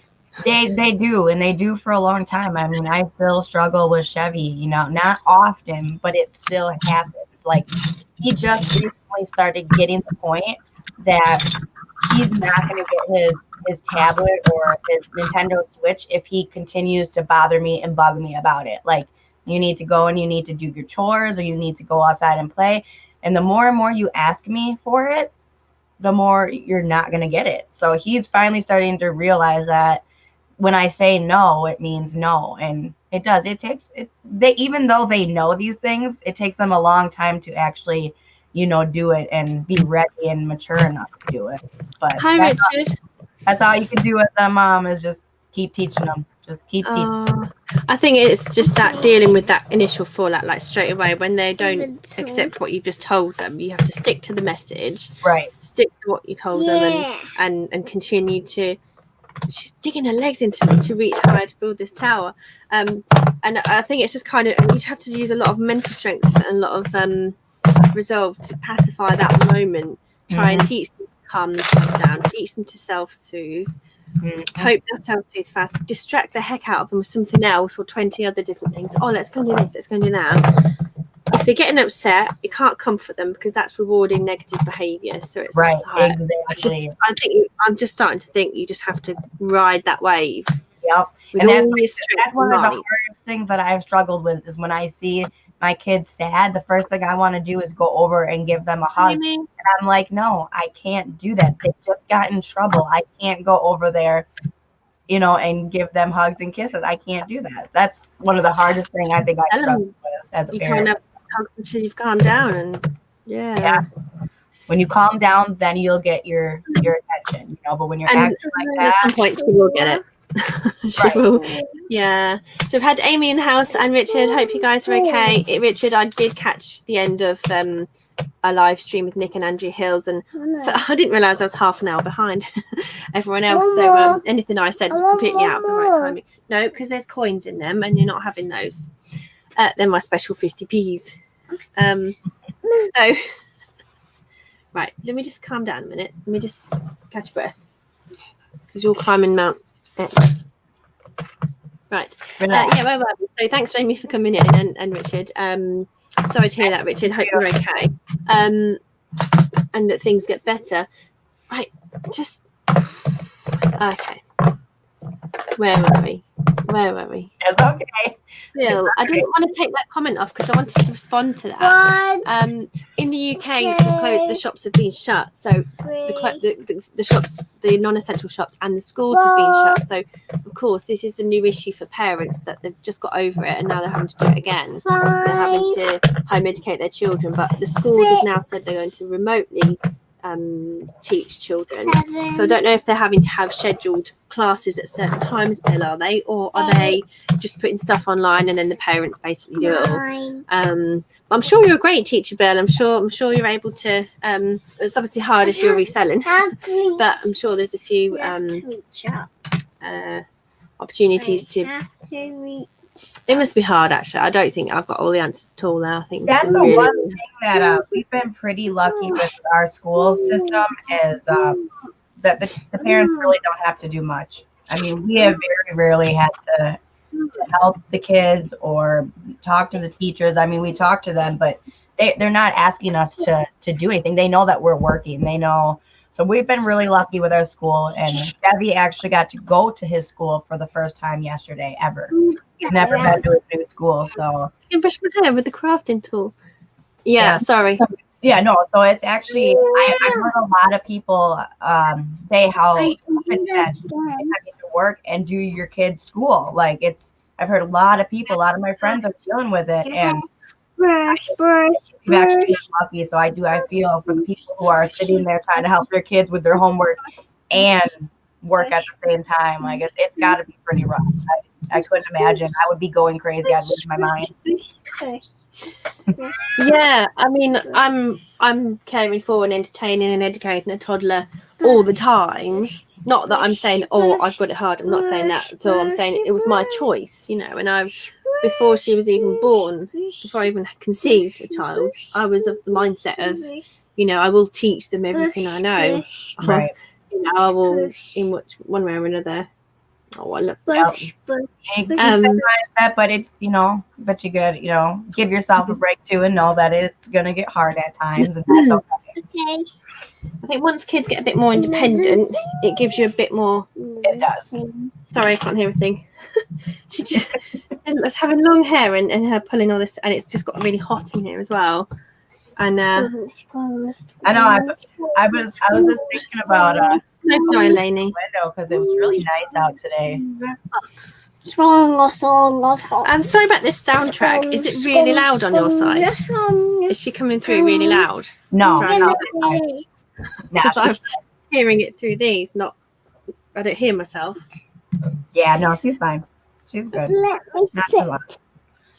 A: They do, and they do for a long time. I mean, I still struggle with Chevy, you know, not often, but it still happens. Like, he just recently started getting the point that he's not going to get his tablet or his Nintendo Switch if he continues to bother me and bug me about it. Like, you need to go and you need to do your chores, or you need to go outside and play. And the more and more you ask me for it, the more you're not going to get it. So he's finally starting to realize that when I say no, it means no. And it does. It takes it. They, even though they know these things, it takes them a long time to actually, you know, do it and be ready and mature enough to do it. But
B: hi, Richard.
A: That's all you can do as a mom, is just keep teaching them. Just keep teaching them.
B: I think it's just that dealing with that initial fallout, like straight away when they don't accept what you've just told them. You have to stick to the message,
A: right?
B: Stick to what you told them, and continue to. She's digging her legs into me to reach higher to build this tower, and I think it's just kind of, you have to use a lot of mental strength and a lot of resolve to pacify that moment. Try and teach them to calm themselves down, teach them to self-soothe. Hope that self-soothe fast, distract the heck out of them with something else or 20 other different things. Oh, let's go and do this, let's go and do that. If they're getting upset, you can't comfort them because that's rewarding negative behavior. So it's
A: right,
B: just hard.
A: exactly.
B: I'm just starting to think you just have to ride that wave.
A: Yep. And that's one of the hardest things that I've struggled with, is when I see my kids sad, the first thing I want to do is go over and give them a hug. And I'm like, no, I can't do that. They just got in trouble. I can't go over there, you know, and give them hugs and kisses. I can't do that. That's one of the hardest things I think I struggle with as a parent.
B: Until you've calmed down, and
A: when you calm down, then you'll get your attention, you know. But when you're acting like that,
B: at some point she will get it. She will. Yeah. So we've had Amy in the house and Richard. Hope you guys are okay. Richard, I did catch the end of a live stream with Nick and Andrew Hills, and I didn't realise I was half an hour behind everyone else. So anything I said was completely out of the right timing. No, because there's coins in them, and you're not having those. They're my special 50p's. So, right, let me just calm down a minute. Let me just catch a breath, because you're climbing Mount X. Right. Where were we? So thanks, Amy, for coming in, and Richard. Sorry to hear that, Richard. Hope you're okay. And that things get better. Right, just Okay. Where were we?
A: It's okay.
B: Bill, I didn't want to take that comment off because I wanted to respond to that. In the UK, the shops have been shut, so the shops, the non-essential shops, and the schools have been shut. So, of course, this is the new issue for parents, that they've just got over it and now they're having to do it again. They're having to home educate their children, but the schools have now said they're going to remotely teach children. So I don't know if they're having to have scheduled classes at certain times, Bill, are they, or are they just putting stuff online and then the parents basically do it all? I'm sure you're a great teacher, Bill. I'm sure you're able to. It's obviously hard if you're reselling, but I'm sure there's a few opportunities to. It must be hard, actually. I don't think I've got all the answers at all there. I think
A: that's the one thing that we've been pretty lucky with our school system is that the parents really don't have to do much. I mean, we have very rarely had to help the kids or talk to the teachers. I mean, we talk to them, but they're not asking us to do anything. They know that we're working. They know. So we've been really lucky with our school, and Chevy actually got to go to his school for the first time yesterday ever. He's never been to a new school, so.
B: I can brush my hair with the crafting tool. Yeah, sorry.
A: Yeah, no. So it's actually I've heard a lot of people say how it's having to work and do your kids' school. Like I've heard a lot of people, a lot of my friends are dealing with it, and we've actually been lucky. So I feel for the people who are sitting there trying to help their kids with their homework and work at the same time. Like it's got to be pretty rough. I couldn't imagine. I would be going crazy. I'd lose my mind.
B: Yeah, I mean, I'm caring for and entertaining and educating a toddler all the time. Not that I'm saying, oh, I've got it hard. I'm not saying that at all. I'm saying it was my choice, and before she was even born, before I even conceived a child, I was of the mindset of, I will teach them everything I know.
A: Right.
B: I will, in one way or another. Oh, I love that.
A: Mindset, but it's, but you could, give yourself a break too and know that it's going to get hard at times. And that's okay.
B: I think once kids get a bit more independent, it gives you a bit more.
A: It does.
B: Sorry, I can't hear a thing. She just was having long hair and her pulling all this, and it's just got really hot in here as well. And I know
A: I was just thinking about
B: no, sorry, Lainey.
A: Window because it was really nice out today.
B: I'm sorry about this soundtrack. Is it really loud on your side? Is she coming through really loud?
A: No,
B: because I'm hearing it through these. I don't hear myself.
A: Yeah, no, she's fine. She's good.
C: Let me sit.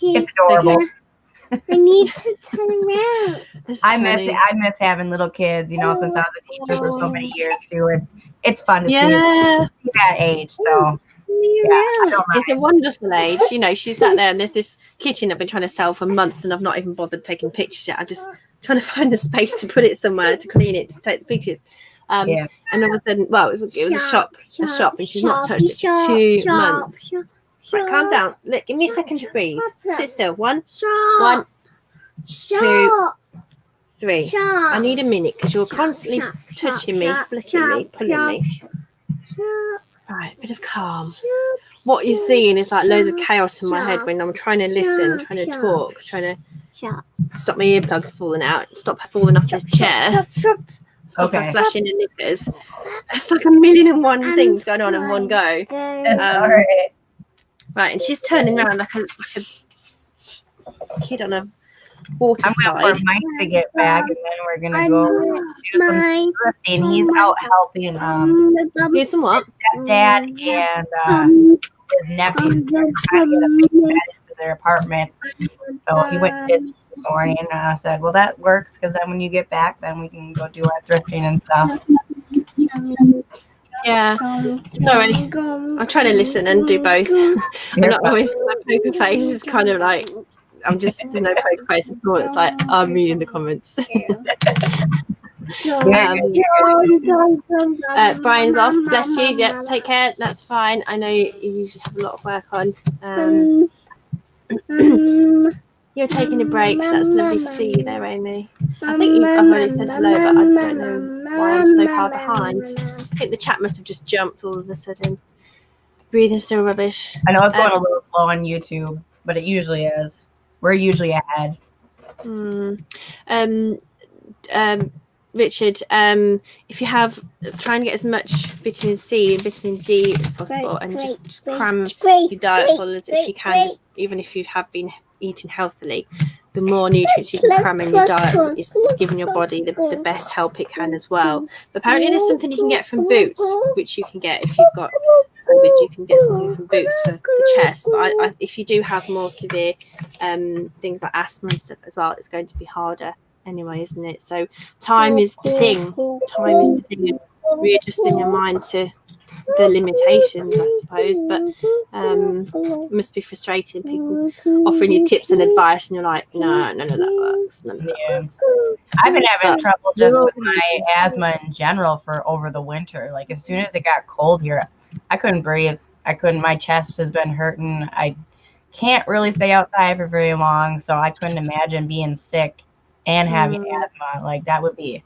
A: It's adorable.
C: I need to turn around.
A: I miss having little kids, since I was a teacher for so many years too. It's fun to see that age. So
B: it's a wonderful age. She's sat there and there's this kitchen I've been trying to sell for months and I've not even bothered taking pictures yet. I'm just trying to find the space to put it somewhere, to clean it, to take the pictures. And all of a sudden, it was a shop, and she's not touched it for 2 months. Right, calm down. Look, give me a second to breathe. Sit still. 1, 2, 3. I need a minute because you're constantly touching me, flicking me, pulling me. Right, a bit of calm. What you're seeing is like loads of chaos in my head when I'm trying to listen, trying to talk, trying to stop my earplugs falling out, stop falling off this chair, stop her flashing her knickers. It's like 1,000,001 things going on in one go. Right, and she's turning around like a kid on a water slide.
A: I'm waiting for Mike to get back, and then we're gonna go do some thrifting. He's out helping.
B: Do some what?
A: His stepdad and his nephew trying to get a bed into their apartment. So he went to this morning, and I said, "Well, that works because then when you get back, then we can go do our thrifting and stuff."
B: Yeah, sorry. I'm trying to listen and do both. I'm not always, my poker face is kind of like, there's no poker face at all. It's like, I'm reading the comments. Brian's off, bless you. Yeah, take care, that's fine. I know you usually have a lot of work on. You're taking a break. That's lovely to see you there, Amy. I think I've already said hello, but I don't know why I'm so far behind. I think the chat must have just jumped all of a sudden. Breathing still rubbish.
A: I know it's going a little slow on YouTube, but it usually is. We're usually ahead.
B: Richard, if you have, try and get as much vitamin C and vitamin D as possible, and just cram your diet full as if you can, just, even if you have been eating healthily. The more nutrients you can cram in your diet is giving your body the best help it can as well. But apparently there's something you can get from Boots, which you can get if you've got COVID. You can get something from Boots for the chest. But if you do have more severe things like asthma and stuff as well, it's going to be harder anyway, isn't it? So time is the thing. Time is the thing. Readjusting your mind to the limitations, I suppose. But it must be frustrating, people offering you tips and advice and you're like, no, none of that works. None of that works.
A: I've been having trouble just with my asthma in general for over the winter. Like as soon as it got cold here, I couldn't breathe. My chest has been hurting. I can't really stay outside for very long, so I couldn't imagine being sick and having asthma. Like that would be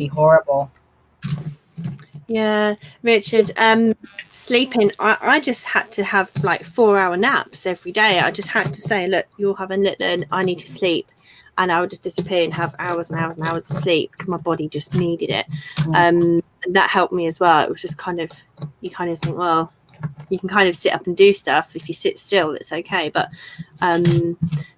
A: horrible.
B: Yeah, Richard, sleeping, I just had to have like 4-hour naps every day. I just had to say, look, you're having little and I need to sleep. And I would just disappear and have hours and hours and hours of sleep because my body just needed it. And that helped me as well. It was just kind of, you kind of think, well, you can kind of sit up and do stuff. If you sit still, it's okay. But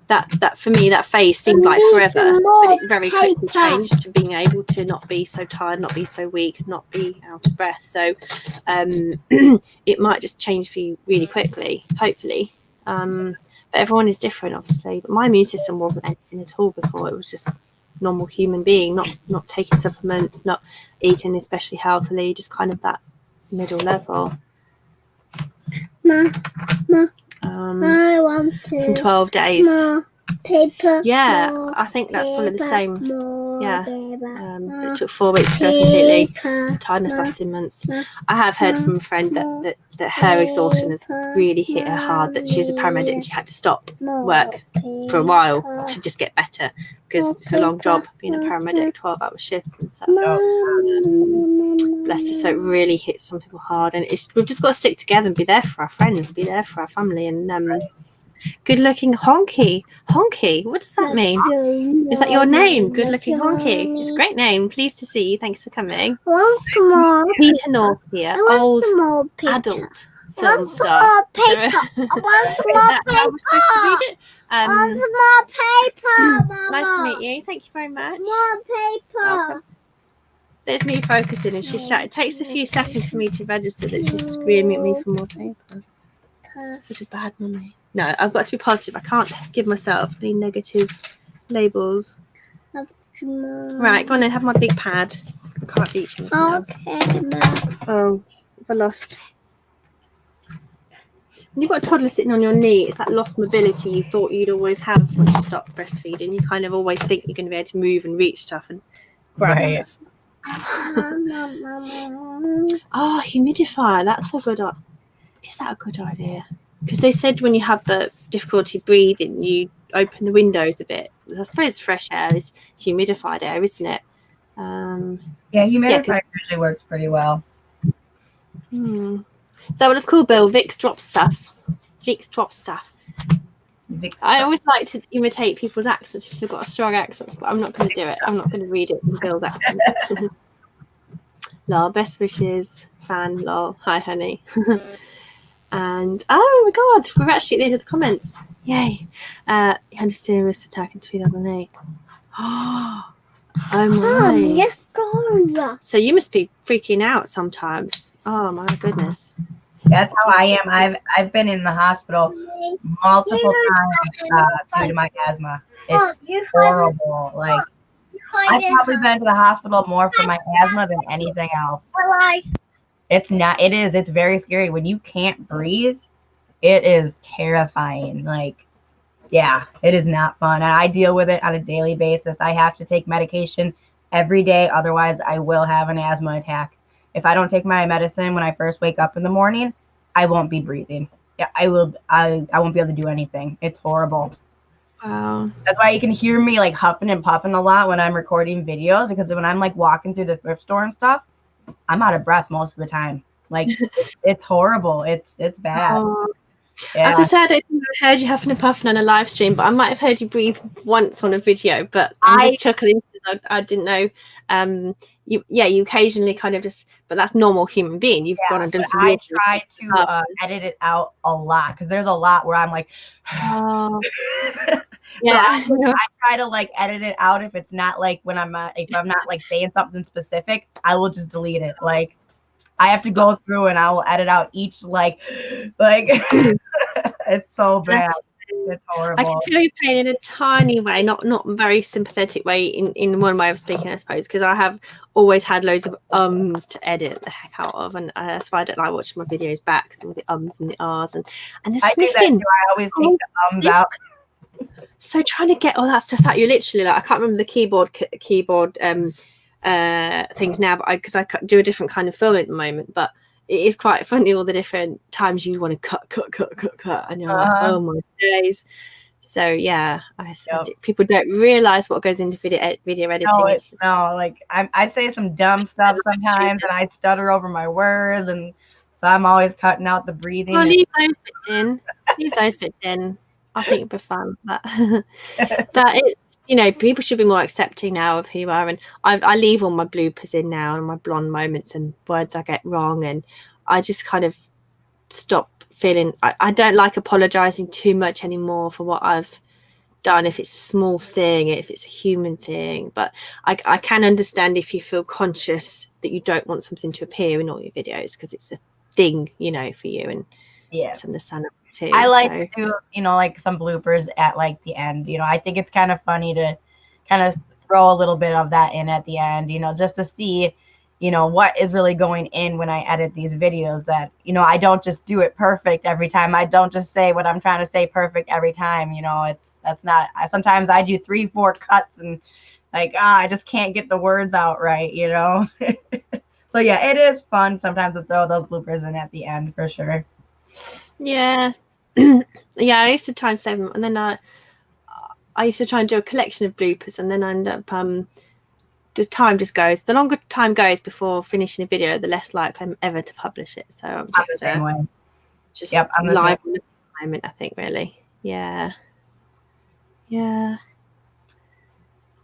B: that for me, that phase seemed like forever, but it very quickly changed to being able to not be so tired, not be so weak, not be out of breath. So it might just change for you really quickly, hopefully. But everyone is different, obviously. But my immune system wasn't anything at all before. It was just normal human being, not taking supplements, not eating especially healthily, just kind of that middle level.
C: I want to.
B: From 12 days.
C: More paper.
B: Yeah,
C: more
B: I think that's probably the same. Yeah.
C: Paper,
B: it took 4 weeks to go completely.
C: paper,
B: Tiredness lasted months. I have heard from a friend that her exhaustion has really hit her hard, that she was a paramedic and she had to stop work for a while to just get better because it's a long job being a paramedic, 12-hour shifts and stuff. Bless her. So it really hits some people hard, and we've just got to stick together and be there for our friends, be there for our family. And good looking Honky. What does that mean? Is that your name? Good looking Honky. It's a great name. Pleased to see you. Thanks for coming. Peter North here, old adult film star.
C: I want some more paper.
B: How we're supposed to read it?
C: I want some more paper, Mama.
B: Nice to meet you. Thank you very much.
C: More paper.
B: Welcome. There's me focusing and she's shouting. It takes a few seconds for me to register that she's screaming at me for more paper. Such a bad mummy. No, I've got to be positive. I can't give myself any negative labels. Right, go on then, have my big pad. I can't reach anything else. Oh, I lost. When you've got a toddler sitting on your knee, it's that lost mobility you thought you'd always have once you stop breastfeeding. You kind of always think you're going to be able to move and reach stuff and grab stuff. Oh, humidifier. That's a good idea. Is that a good idea? Because they said when you have the difficulty breathing, you open the windows a bit. I suppose fresh air is humidified air, isn't it?
A: Yeah, humidifier usually works pretty well.
B: Is that what it's called, Bill? Vicks drop stuff. I always like to imitate people's accents if they've got a strong accent, but I'm not going to do it. I'm not going to read it in Bill's accent. Lol, best wishes, fan, lol, hi honey. And oh my god, we're actually at the end of the comments. Yay. He had a serious attack in 2008. Oh my.
C: Yes, go.
B: So you must be freaking out sometimes. Oh my goodness.
A: That's how I am. I've been in the hospital multiple times due to my asthma. It's horrible. Like I've probably been to the hospital more for my asthma than anything else. It's not. It is. It's very scary when you can't breathe. It is terrifying. Like, yeah, it is not fun. And I deal with it on a daily basis. I have to take medication every day. Otherwise, I will have an asthma attack. If I don't take my medicine when I first wake up in the morning, I won't be breathing. Yeah, I won't be able to do anything. It's horrible.
B: Wow.
A: That's why you can hear me like huffing and puffing a lot when I'm recording videos, because when I'm like walking through the thrift store and stuff, I'm out of breath most of the time. Like it's horrible. It's bad.
B: Oh.
A: Yeah.
B: As I said, I don't think I heard you huffing and puffing on a live stream, but I might have heard you breathe once on a video. But I'm just chuckling because I didn't know. You occasionally kind of just, but that's normal human being. You've gone and done some.
A: I try to edit it out a lot, because there's a lot where I'm like,
B: oh.
A: Yeah. So I try to like edit it out if it's not like when if I'm not like saying something specific, I will just delete it. Like I have to go through and I will edit out each like it's so bad. It's horrible.
B: I can feel your pain in a tiny way, not very sympathetic way in one way of speaking, I suppose, because I have always had loads of ums to edit the heck out of, and that's why I don't like watching my videos back, some of the ums and the ahs and the sniffing.
A: I always take the ums out.
B: So trying to get all that stuff out, you literally like, I can't remember the keyboard things now, but because I do a different kind of film at the moment, but it is quite funny all the different times you want to cut, and you're like, oh my days. So yeah, people don't realize what goes into video editing.
A: No, like I say some dumb stuff sometimes, and I stutter over my words, and so I'm always cutting out the breathing.
B: Well, leave those bits in. Leave those bits in. I think it'd be fun, but it's, people should be more accepting now of who you are, and I leave all my bloopers in now and my blonde moments and words I get wrong, and I just kind of stop feeling. I don't like apologizing too much anymore for what I've done, if it's a small thing, if it's a human thing. But I can understand if you feel conscious that you don't want something to appear in all your videos because it's a thing, for you, and it's understandable too.
A: I like to do, like some bloopers at like the end. I think it's kind of funny to kind of throw a little bit of that in at the end, just to see, what is really going in when I edit these videos, that, I don't just do it perfect every time. I don't just say what I'm trying to say perfect every time. That's not, sometimes I do 3-4 cuts and like, I just can't get the words out right, So yeah, it is fun sometimes to throw those bloopers in at the end for sure.
B: Yeah. Yeah, I used to try and save them, and then I used to try and do a collection of bloopers, and then I end up the time just goes. The longer time goes before finishing a video, the less likely I'm ever to publish it. So I'm just
A: the same way.
B: Just live in the moment, I think, really. Yeah.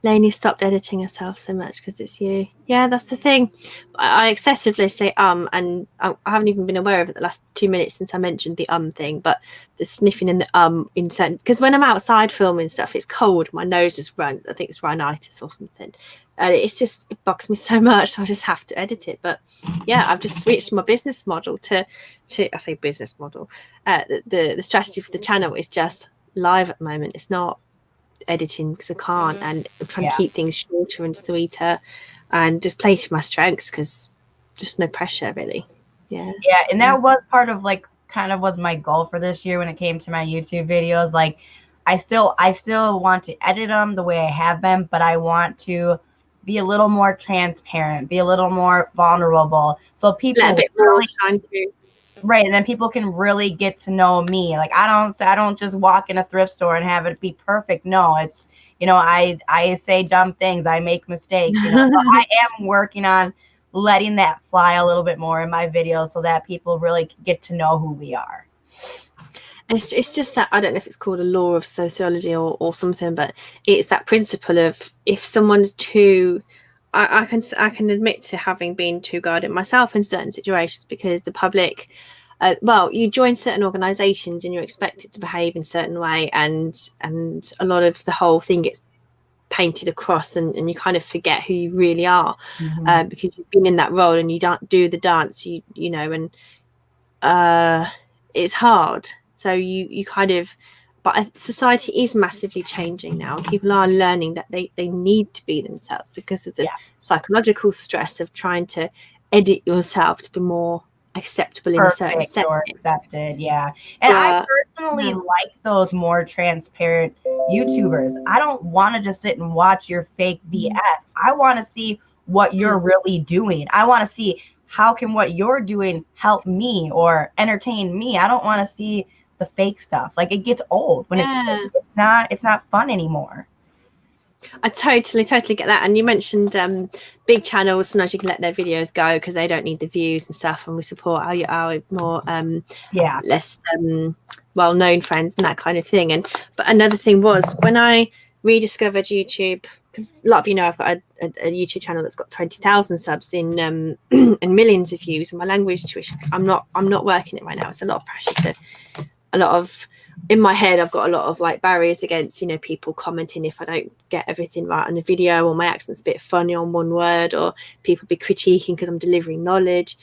B: Lainey stopped editing herself so much because it's you. Yeah, that's the thing. I excessively say and I haven't even been aware of it the last 2 minutes since I mentioned the thing, but the sniffing and the in certain, because when I'm outside filming stuff, it's cold, my nose just runs. I think it's rhinitis or something. And it bugs me so much, so I just have to edit it. But yeah, I've just switched my business model to I say business model. The strategy for the channel is just live at the moment. It's not editing because I can't, and I'm trying to keep things shorter and sweeter and just play to my strengths, because just no pressure really. And
A: that was part of like kind of was my goal for this year when it came to my YouTube videos. Like I still want to edit them the way I have been, but I want to be a little more transparent, be a little more vulnerable, so people really right, and then people can really get to know me. Like I don't just walk in a thrift store and have it be perfect. No, it's I say dumb things, I make mistakes. But I am working on letting that fly a little bit more in my videos so that people really get to know who we are.
B: It's just that, I don't know if it's called a law of sociology or something, but it's that principle of if someone's too. I can admit to having been too guarded myself in certain situations, because the public, you join certain organisations and you're expected to behave in a certain way, and a lot of the whole thing gets painted across, and you kind of forget who you really are, because you've been in that role and you don't do the dance, and it's hard. So you kind of. But society is massively changing now. People are learning that they need to be themselves because of the psychological stress of trying to edit yourself to be more acceptable in a certain setting.
A: Or accepted, And I personally like those more transparent YouTubers. I don't want to just sit and watch your fake BS. I want to see what you're really doing. I want to see how can what you're doing help me or entertain me. I don't want to see the fake stuff. Like, it gets old when it's not fun anymore.
B: I totally get that. And you mentioned big channels, sometimes you can let their videos go because they don't need the views and stuff, and we support our more less well-known friends and that kind of thing. But another thing was, when I rediscovered YouTube, because a lot of you know I've got a YouTube channel that's got 20,000 subs in and millions of views, and my language tuition, I'm not working it right now. It's a lot of pressure in my head. I've got a lot of like barriers against, you know, people commenting if I don't get everything right on the video, or my accent's a bit funny on one word, or people be critiquing because I'm delivering knowledge.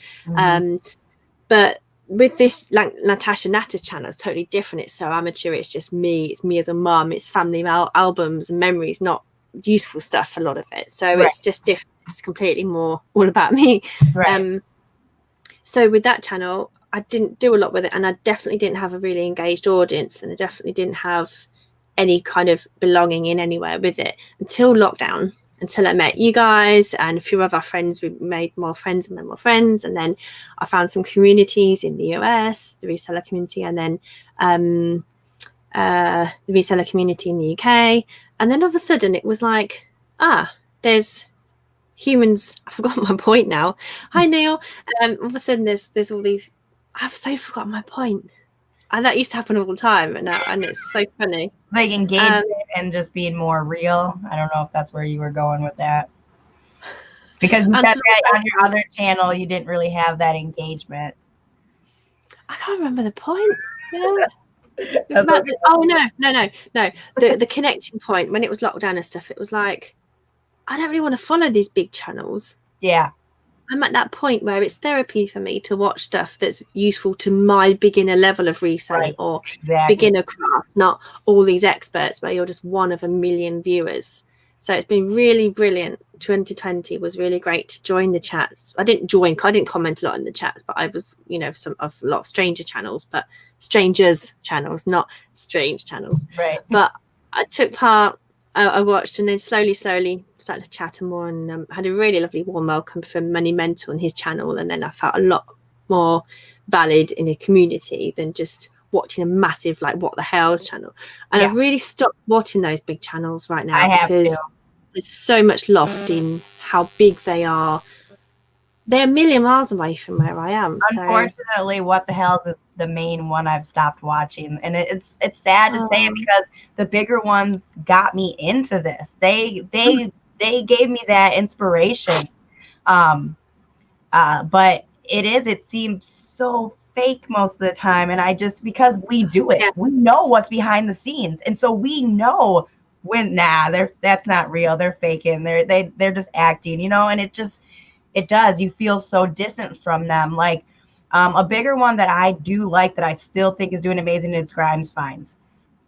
B: But with this, like Natasha Natter's channel, it's totally different. It's so amateur. It's just me. It's me as a mum. It's family albums and memories, not useful stuff, a lot of it. So it's just different. It's completely more all about me. So with that channel, I didn't do a lot with it, and I definitely didn't have a really engaged audience, and I definitely didn't have any kind of belonging in anywhere with it until lockdown, until I met you guys and a few of our friends. We made more friends and then more friends, and then I found some communities in the US, the reseller community, and then the reseller community in the UK. And then all of a sudden it was like, there's humans. I forgot my point now. Hi Neil. All of a sudden there's all these, I've so forgotten my point. And that used to happen all the time, and it's so funny.
A: Like engagement and just being more real. I don't know if that's where you were going with that. Because you said that on your other channel, you didn't really have that engagement.
B: I can't remember the point. Yeah. It was about no. The connecting point when it was lockdown and stuff, it was like, I don't really want to follow these big channels.
A: Yeah.
B: I'm at that point where it's therapy for me to watch stuff that's useful to my beginner level of reselling or beginner crafts, not all these experts where you're just one of a million viewers. So it's been really brilliant. 2020 was really great to join the chats. I didn't comment a lot in the chats, but I was, you know, a lot of stranger channels, but strangers channels, not strange channels.
A: Right.
B: But I took part. I watched, and then slowly started to chat more, and had a really lovely warm welcome from Money Mental and his channel. And then I felt a lot more valid in a community than just watching a massive, like, what the hell's channel. And I've really stopped watching those big channels right now because there's so much lost in how big they are. They're a million miles away from where I am.
A: Unfortunately, what the hell is the main one I've stopped watching, and it's sad to say it because the bigger ones got me into this. They gave me that inspiration, but it seems so fake most of the time, and because we do it, we know what's behind the scenes, and so we know when that's not real. They're faking. They're just acting, you know, and it does. You feel so distant from them. Like a bigger one that I do like that I still think is doing amazing is Grimes Finds.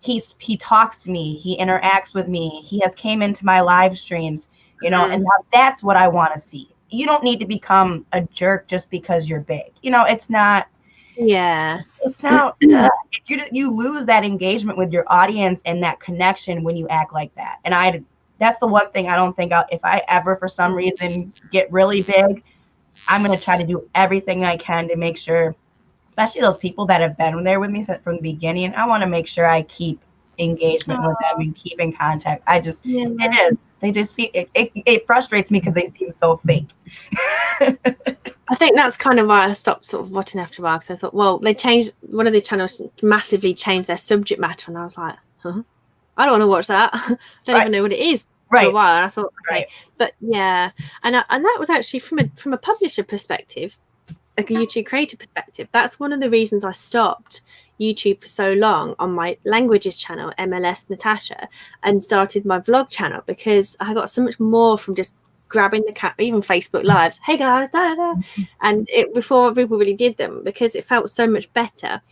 A: He talks to me. He interacts with me. He has came into my live streams, you know, and that's what I want to see. You don't need to become a jerk just because you're big. You know, it's not.
B: Yeah.
A: It's not. You lose that engagement with your audience and that connection when you act like that. And that's the one thing I don't think if I ever, for some reason, get really big, I'm going to try to do everything I can to make sure, especially those people that have been there with me from the beginning, I want to make sure I keep engagement with them and keep in contact. It is. They just see it frustrates me because they seem so fake.
B: I think that's kind of why I stopped sort of watching after a while, because I thought, well, they changed, one of the channels massively changed their subject matter, and I was like, I don't want to watch that. I don't even know what it is. For a while, and I thought, okay, but yeah, and that was actually from a publisher perspective, like a YouTube creator perspective. That's one of the reasons I stopped YouTube for so long on my languages channel, MLS Natasha, and started my vlog channel, because I got so much more from just grabbing the camera, even Facebook Lives. Hey guys, and before people really did them, because it felt so much better.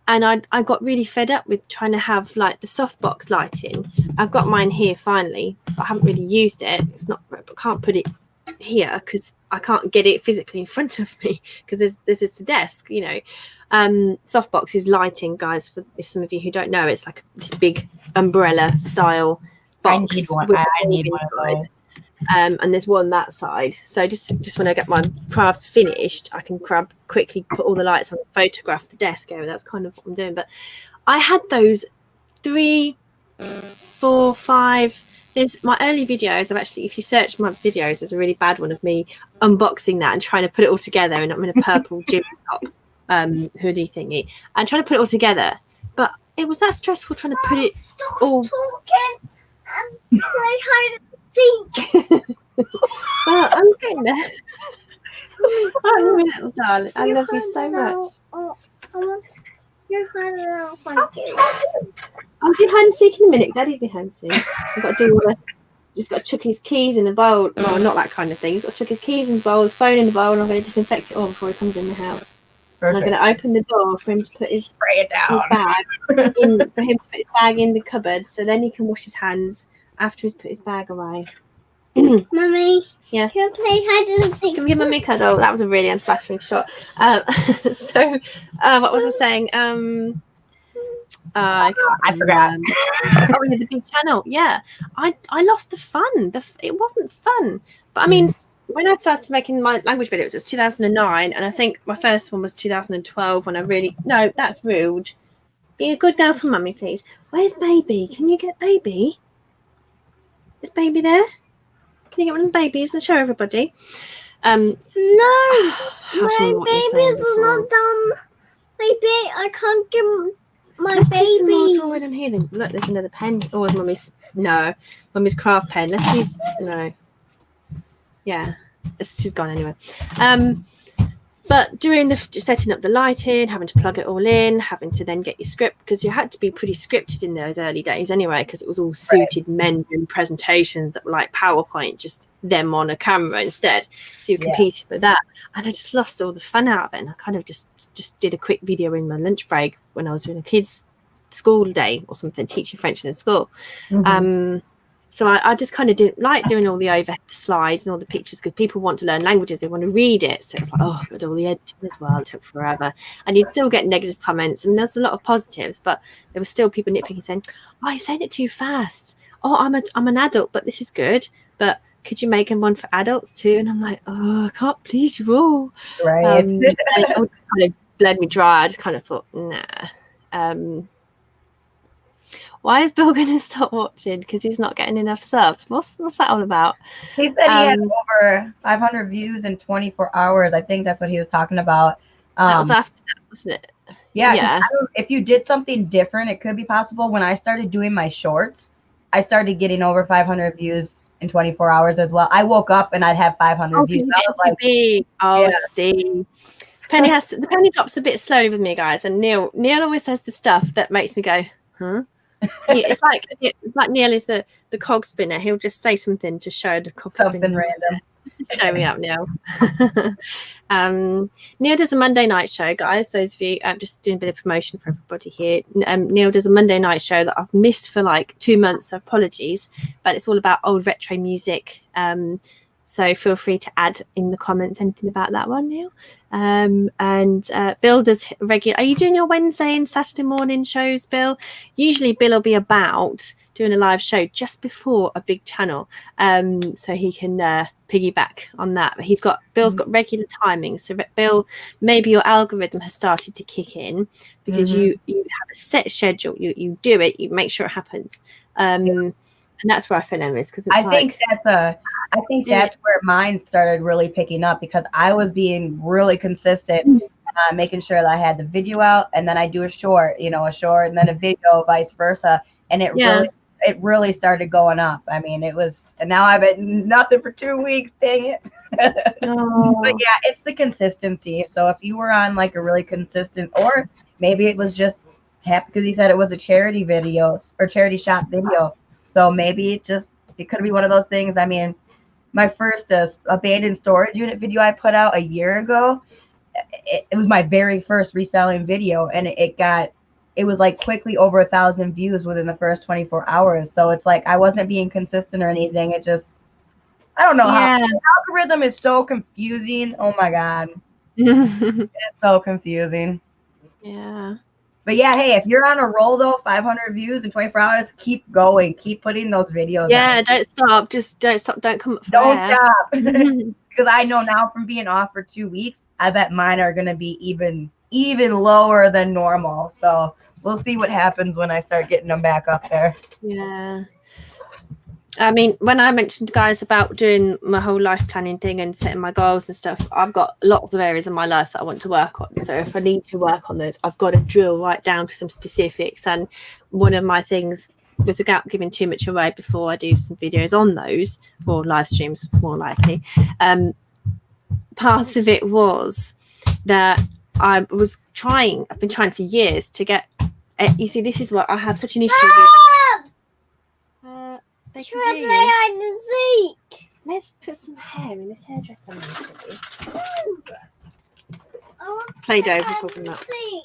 B: And I got really fed up with trying to have like the softbox lighting. I've got mine here finally, but I haven't really used it. It's not, I can't put it here because I can't get it physically in front of me because there's just a desk, you know. Softbox is lighting, guys, for if some of you who don't know, it's like this big umbrella style box.
A: I need one of those.
B: and there's one that side. So just when I get my crafts finished, I can quickly put all the lights on and photograph the desk area. That's kind of what I'm doing. But I had those 3, 4, 5. There's my early videos. I've actually, if you search my videos, there's a really bad one of me unboxing that and trying to put it all together. And I'm in a purple gym top hoodie thingy and trying to put it all together. But it was that stressful trying to put it all.
C: Talking and play hide and seek.
B: Well, I'm getting there. Oh, little darling, I love you so much.
C: You're hiding out.
B: I'll do hide and seek in a minute. Daddy'll be hide and seek. I've got to do all the. He's got to chuck his keys in a bowl. Well, not that kind of thing. He's got to chuck his keys in the bowl, his phone in the bowl, and I'm going to disinfect it all before he comes in the house. I'm going to open the door for him to put his
A: spray it down.
B: For him to put his bag in the cupboard, so then he can wash his hands after he's put his bag away.
C: Mommy,
B: yeah.
C: Can you play hide and seek?
B: Can we give Mummy a cuddle? That was a really unflattering shot. So, what was I saying? I
A: forgot.
B: Oh, yeah, the big channel. Yeah, I lost the fun. It wasn't fun. But I mean, when I started making my language videos, it was 2009, and I think my first one was 2012. When I really that's rude. Be a good girl for Mummy, please. Where's Baby? Can you get Baby? Is Baby there? Can you get one of the babies and show everybody?
C: No, my baby's not done. Baby, I can't give my
B: Let's
C: baby.
B: do some more drawing in here then. Look, there's another pen. Oh, it's Mummy's craft pen. Let's use yeah, she's gone anyway. But doing setting up the lighting, having to plug it all in, having to then get your script, because you had to be pretty scripted in those early days anyway, because it was all suited men doing presentations that were like PowerPoint, just them on a camera instead. So you competed with that, and I just lost all the fun out of it. And I kind of just did a quick video in my lunch break when I was doing a kids' school day or something, teaching French in a school. So I just kind of didn't like doing all the overhead slides and all the pictures, because people want to learn languages, they want to read it. So it's like, oh, got all the editing as well. It took forever. And you'd still get negative comments. I mean, there's a lot of positives, but there were still people nitpicking, saying, oh, you're saying it too fast. Oh, I'm an adult, but this is good. But could you make one for adults too? And I'm like, oh, I can't please you all.
A: Right.
B: It kind of bled me dry. I just kind of thought, nah. Why is Bill going to stop watching? Because he's not getting enough subs. What's that all about?
A: He said he had over 500 views in 24 hours. I think that's what he was talking about.
B: That was after that, wasn't it?
A: Yeah. If you did something different, it could be possible. When I started doing my shorts, I started getting over 500 views in 24 hours as well. I woke up and I'd have 500 views. I was like,
B: see. The penny drops a bit slowly with me, guys. And Neil always says the stuff that makes me go, huh? It's like Neil is the cog spinner. He'll just say something to show the cog
A: something
B: spinner.
A: random.
B: Show me up, Neil. Neil does a Monday night show, guys. Those of you, I'm just doing a bit of promotion for everybody here. Neil does a Monday night show that I've missed for like 2 months. So apologies, but it's all about old retro music. So feel free to add in the comments anything about that one, Neil. And Bill does regular. Are you doing your Wednesday and Saturday morning shows, Bill? Usually Bill will be about doing a live show just before a big channel, so he can piggyback on that. But Bill's got regular timings. So Bill, maybe your algorithm has started to kick in, because you have a set schedule. You do it. You make sure it happens. And that's where I fell in with, because I think that's where mine started really picking up, because I was being really consistent, making sure that I had the video out, and then I do a short, and then a video, vice versa, and it really started going up. I mean, and now I've been nothing for 2 weeks. Dang it. But yeah, it's the consistency. So if you were on like a really consistent, or maybe it was just happy because he said it was a charity video or charity shop video. So maybe it could be one of those things. I mean, my first abandoned storage unit video I put out a year ago, it was my very first reselling video, and it was like quickly over 1,000 views within the first 24 hours. So it's like I wasn't being consistent or anything. It just, I don't know how. The algorithm is so confusing. Oh my God. It's so confusing. Yeah.
A: But yeah, hey, if you're on a roll though, 500 views in 24 hours, keep going. Keep putting those videos
B: Yeah,
A: out.
B: don't stop. Just don't stop. Don't come up for
A: Don't
B: air.
A: stop. Because I know now from being off for 2 weeks, I bet mine are going to be even lower than normal. So we'll see what happens when I start getting them back up there.
B: Yeah. I mean, when I mentioned, guys, about doing my whole life planning thing and setting my goals and stuff, I've got lots of areas in my life that I want to work on. So if I need to work on those, I've got to drill right down to some specifics. And one of my things, without giving too much away before I do some videos on those, or live streams more likely, part of it was that I've been trying for years to get, you see, this is what I have such an issue with. They can hear you.
C: hide and seek.
B: Let's put some hair in this hairdresser.
C: I want to
B: Play-Doh,
C: play
B: we're
C: hide
B: talking
C: and
B: about.
C: seek.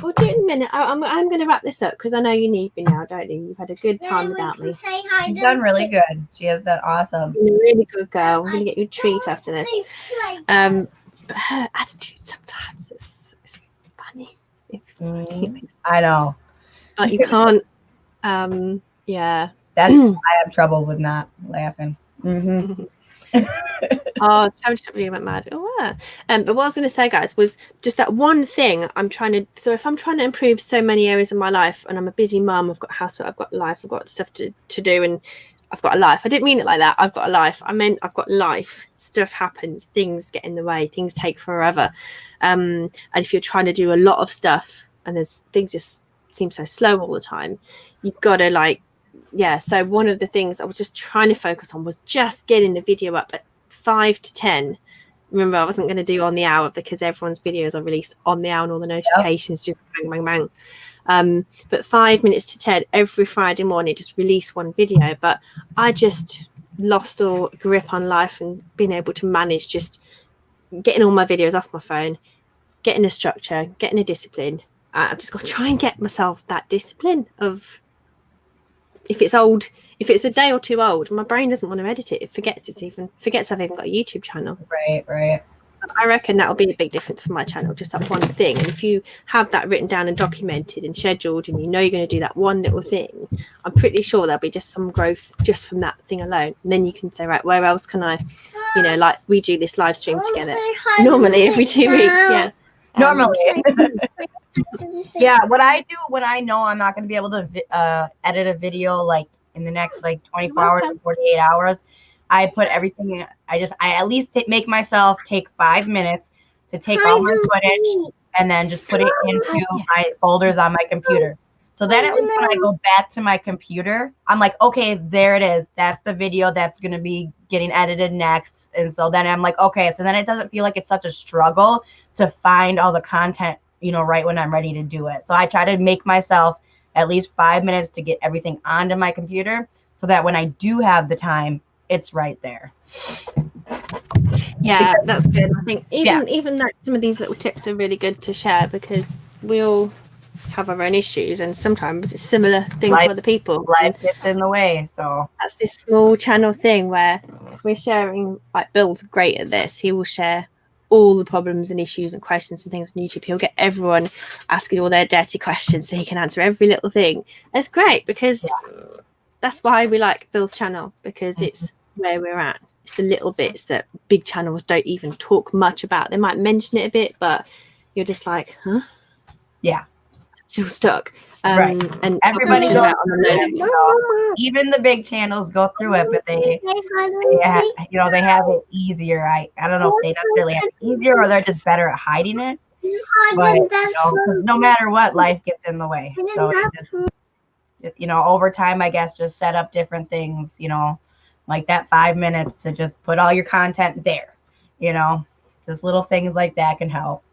B: We'll do it in a minute. I'm going to wrap this up because I know you need me now, don't you? You've had a good time
C: Then we
B: without
C: can
B: me.
C: say hide
A: She's
C: and
A: done really
C: seek.
A: good. She has done awesome.
B: You're a really good girl. I'm going to get you a treat after this.
C: Play.
B: But her attitude sometimes is funny. It's funny.
A: I know.
B: But you can't. Yeah.
A: That's I have trouble with not laughing.
B: Oh, Challenge really went mad. Oh, yeah. But what I was going to say, guys, was just that one thing I'm trying to. So if I'm trying to improve so many areas of my life, and I'm a busy mum, I've got housework, I've got life, I've got stuff to do, and I've got a life. I didn't mean it like that. I've got a life. I meant I've got life. Stuff happens. Things get in the way. Things take forever. And if you're trying to do a lot of stuff, and things just seem so slow all the time, you've got to so one of the things I was just trying to focus on was just getting the video up at 5 to 10. Remember, I wasn't going to do on the hour because everyone's videos are released on the hour and all the notifications just bang, bang, bang. But 5 minutes to 10 every Friday morning, just release one video. But I just lost all grip on life and being able to manage just getting all my videos off my phone, getting a structure, getting a discipline. I've just got to try and get myself that discipline of, if it's a day or two old, my brain doesn't want to edit it. It forgets I've even got a YouTube channel.
A: Right.
B: I reckon that'll be a big difference for my channel, just that one thing. And if you have that written down and documented and scheduled, and you know you're going to do that one little thing, I'm pretty sure there'll be just some growth just from that thing alone. And then you can say, right, where else can I, like we do this live stream together normally every 2 weeks. Yeah.
A: Normally. Yeah, what I do when I know I'm not going to be able to edit a video like in the next 24 hours to 48 hours, I put everything. I at least make myself take 5 minutes to take all my footage and then just put it into my folders on my computer. So then at least when I go back to my computer, I'm like, okay, there it is. That's the video that's going to be getting edited next. And so then I'm like, okay. So then it doesn't feel like it's such a struggle to find all the content, right when I'm ready to do it. So I try to make myself at least 5 minutes to get everything onto my computer so that when I do have the time, it's right there.
B: Yeah, that's good. I think even that some of these little tips are really good to share because we all have our own issues and sometimes it's similar things to other people.
A: Life gets in the way. So
B: that's this small channel thing where we're sharing, like Bill's great at this. He will share all the problems and issues and questions and things on YouTube. He'll get everyone asking all their dirty questions so he can answer every little thing. It's great because that's why we like Bill's channel, because it's where we're at. It's the little bits that big channels don't even talk much about. They might mention it a bit, but you're just like, huh? Yeah. Still stuck.
A: Right. And everybody goes through it. Even the big channels go through it, but they have it easier. I don't know if they necessarily have it easier or they're just better at hiding it. But no matter what, life gets in the way. So over time, I guess, just set up different things, like that 5 minutes to just put all your content there, just little things like that can help.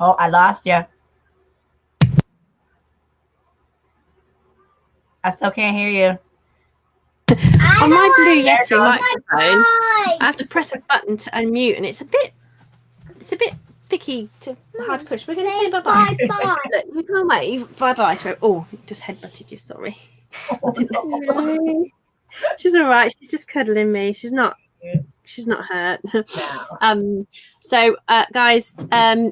A: Oh, I lost you. I still can't hear you.
B: On my Blue Yeti microphone, I have to press a button to unmute, and it's a bit thicky to hard to push. We're going to say bye-bye. Look, we can't wave. Bye-bye. Oh, just headbutted you. Sorry. She's all right. She's just cuddling me. She's not She's not hurt.
A: No.
B: So guys,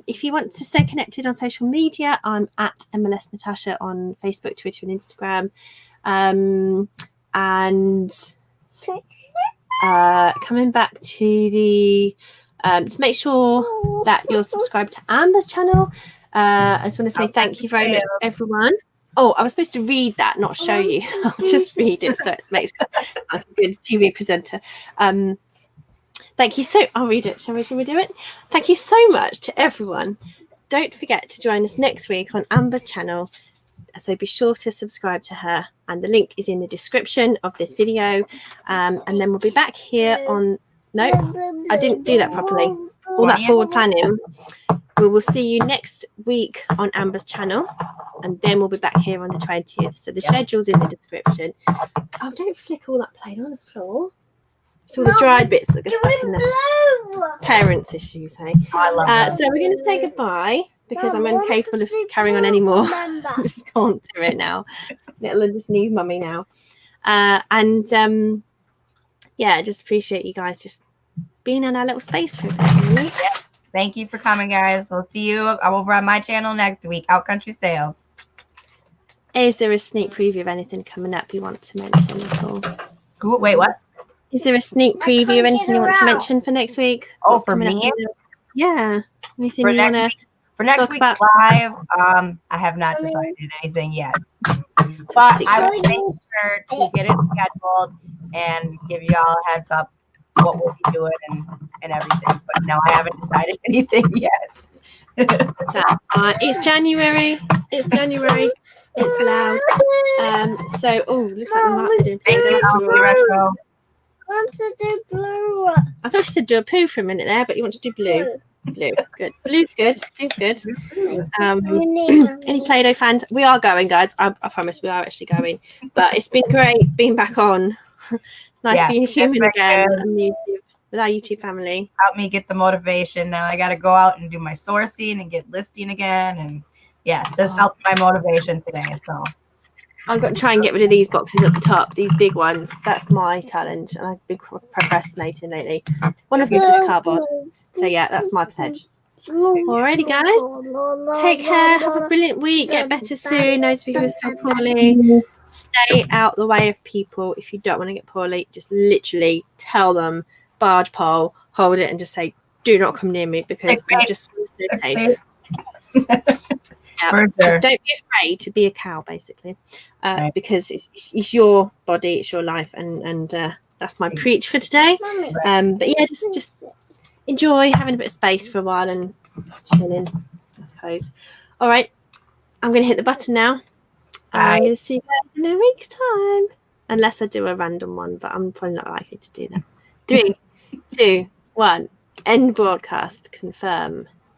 B: if you want to stay connected on social media, I'm at MLS Natasha on Facebook, Twitter, and Instagram. And coming back to the just make sure that you're subscribed to Amber's channel. I just want to say thank you very much, everyone. Oh, I was supposed to read that, not show you. I'll just read it so it makes like a good TV presenter. Thank you so. I'll read it. Shall we do it? Thank you so much to everyone. Don't forget to join us next week on Amber's channel. So be sure to subscribe to her, and the link is in the description of this video. And then we'll be back here on. No, I didn't do that properly. All that forward planning. We will see you next week on Amber's channel, and then we'll be back here on the 20th. So the schedule's in the description. Oh, don't flick all that plane on the floor. It's all the dried bits that get stuck in there. Parents' issues, hey?
A: I love that.
B: So we're going to say goodbye because I'm incapable of carrying on anymore. I just can't do it now. Little just needs mummy now. Yeah, I just appreciate you guys just being in our little space for a bit, really.
A: Yeah. Thank you for coming, guys. We'll see you over on my channel next week, Out Country Sales.
B: Is there a sneak preview of anything coming up you want to mention at all?
A: Ooh, wait, what?
B: Is there a sneak preview of anything you want to mention for next week?
A: Oh,
B: What's
A: for me?
B: Yeah. Anything
A: For
B: you want to
A: for next
B: talk
A: week
B: about?
A: Live, I have not decided anything yet. But I will make sure to get it scheduled and give you all a heads up what we'll be doing and everything. But no, I haven't decided anything yet.
B: That's fine. It's January. It's January. It's loud. So, looks like we might be doing
A: Thank you,
C: I want to do blue.
B: I thought she said do a poo for a minute there, but you want to do blue. Blue, good. Blue's good. Blue's good. Any Play-Doh fans? We are going, guys. I promise we are actually going. But it's been great being back on. It's nice being human again on YouTube with our YouTube family.
A: Help me get the motivation. Now I got to go out and do my sourcing and get listing again. And this helped my motivation today. So
B: I've got to try and get rid of these boxes at the top, these big ones. That's my challenge. And I've been procrastinating lately. One of them is just cardboard. So yeah, that's my pledge. Alrighty, guys. Take care. Have a brilliant week. Get better soon. Those of you who are still poorly, stay out the way of people. If you don't want to get poorly, just literally tell them, barge pole, hold it, and just say, do not come near me because we just want to stay safe. Just don't be afraid to be a cow, basically, because it's your body, it's your life, and that's my preach for today. But yeah, just enjoy having a bit of space for a while and chilling, I suppose. All right, I'm going to hit the button now. I'm going to see you guys in a week's time, unless I do a random one, but I'm probably not likely to do that. 3, 2, 1, end broadcast, confirm.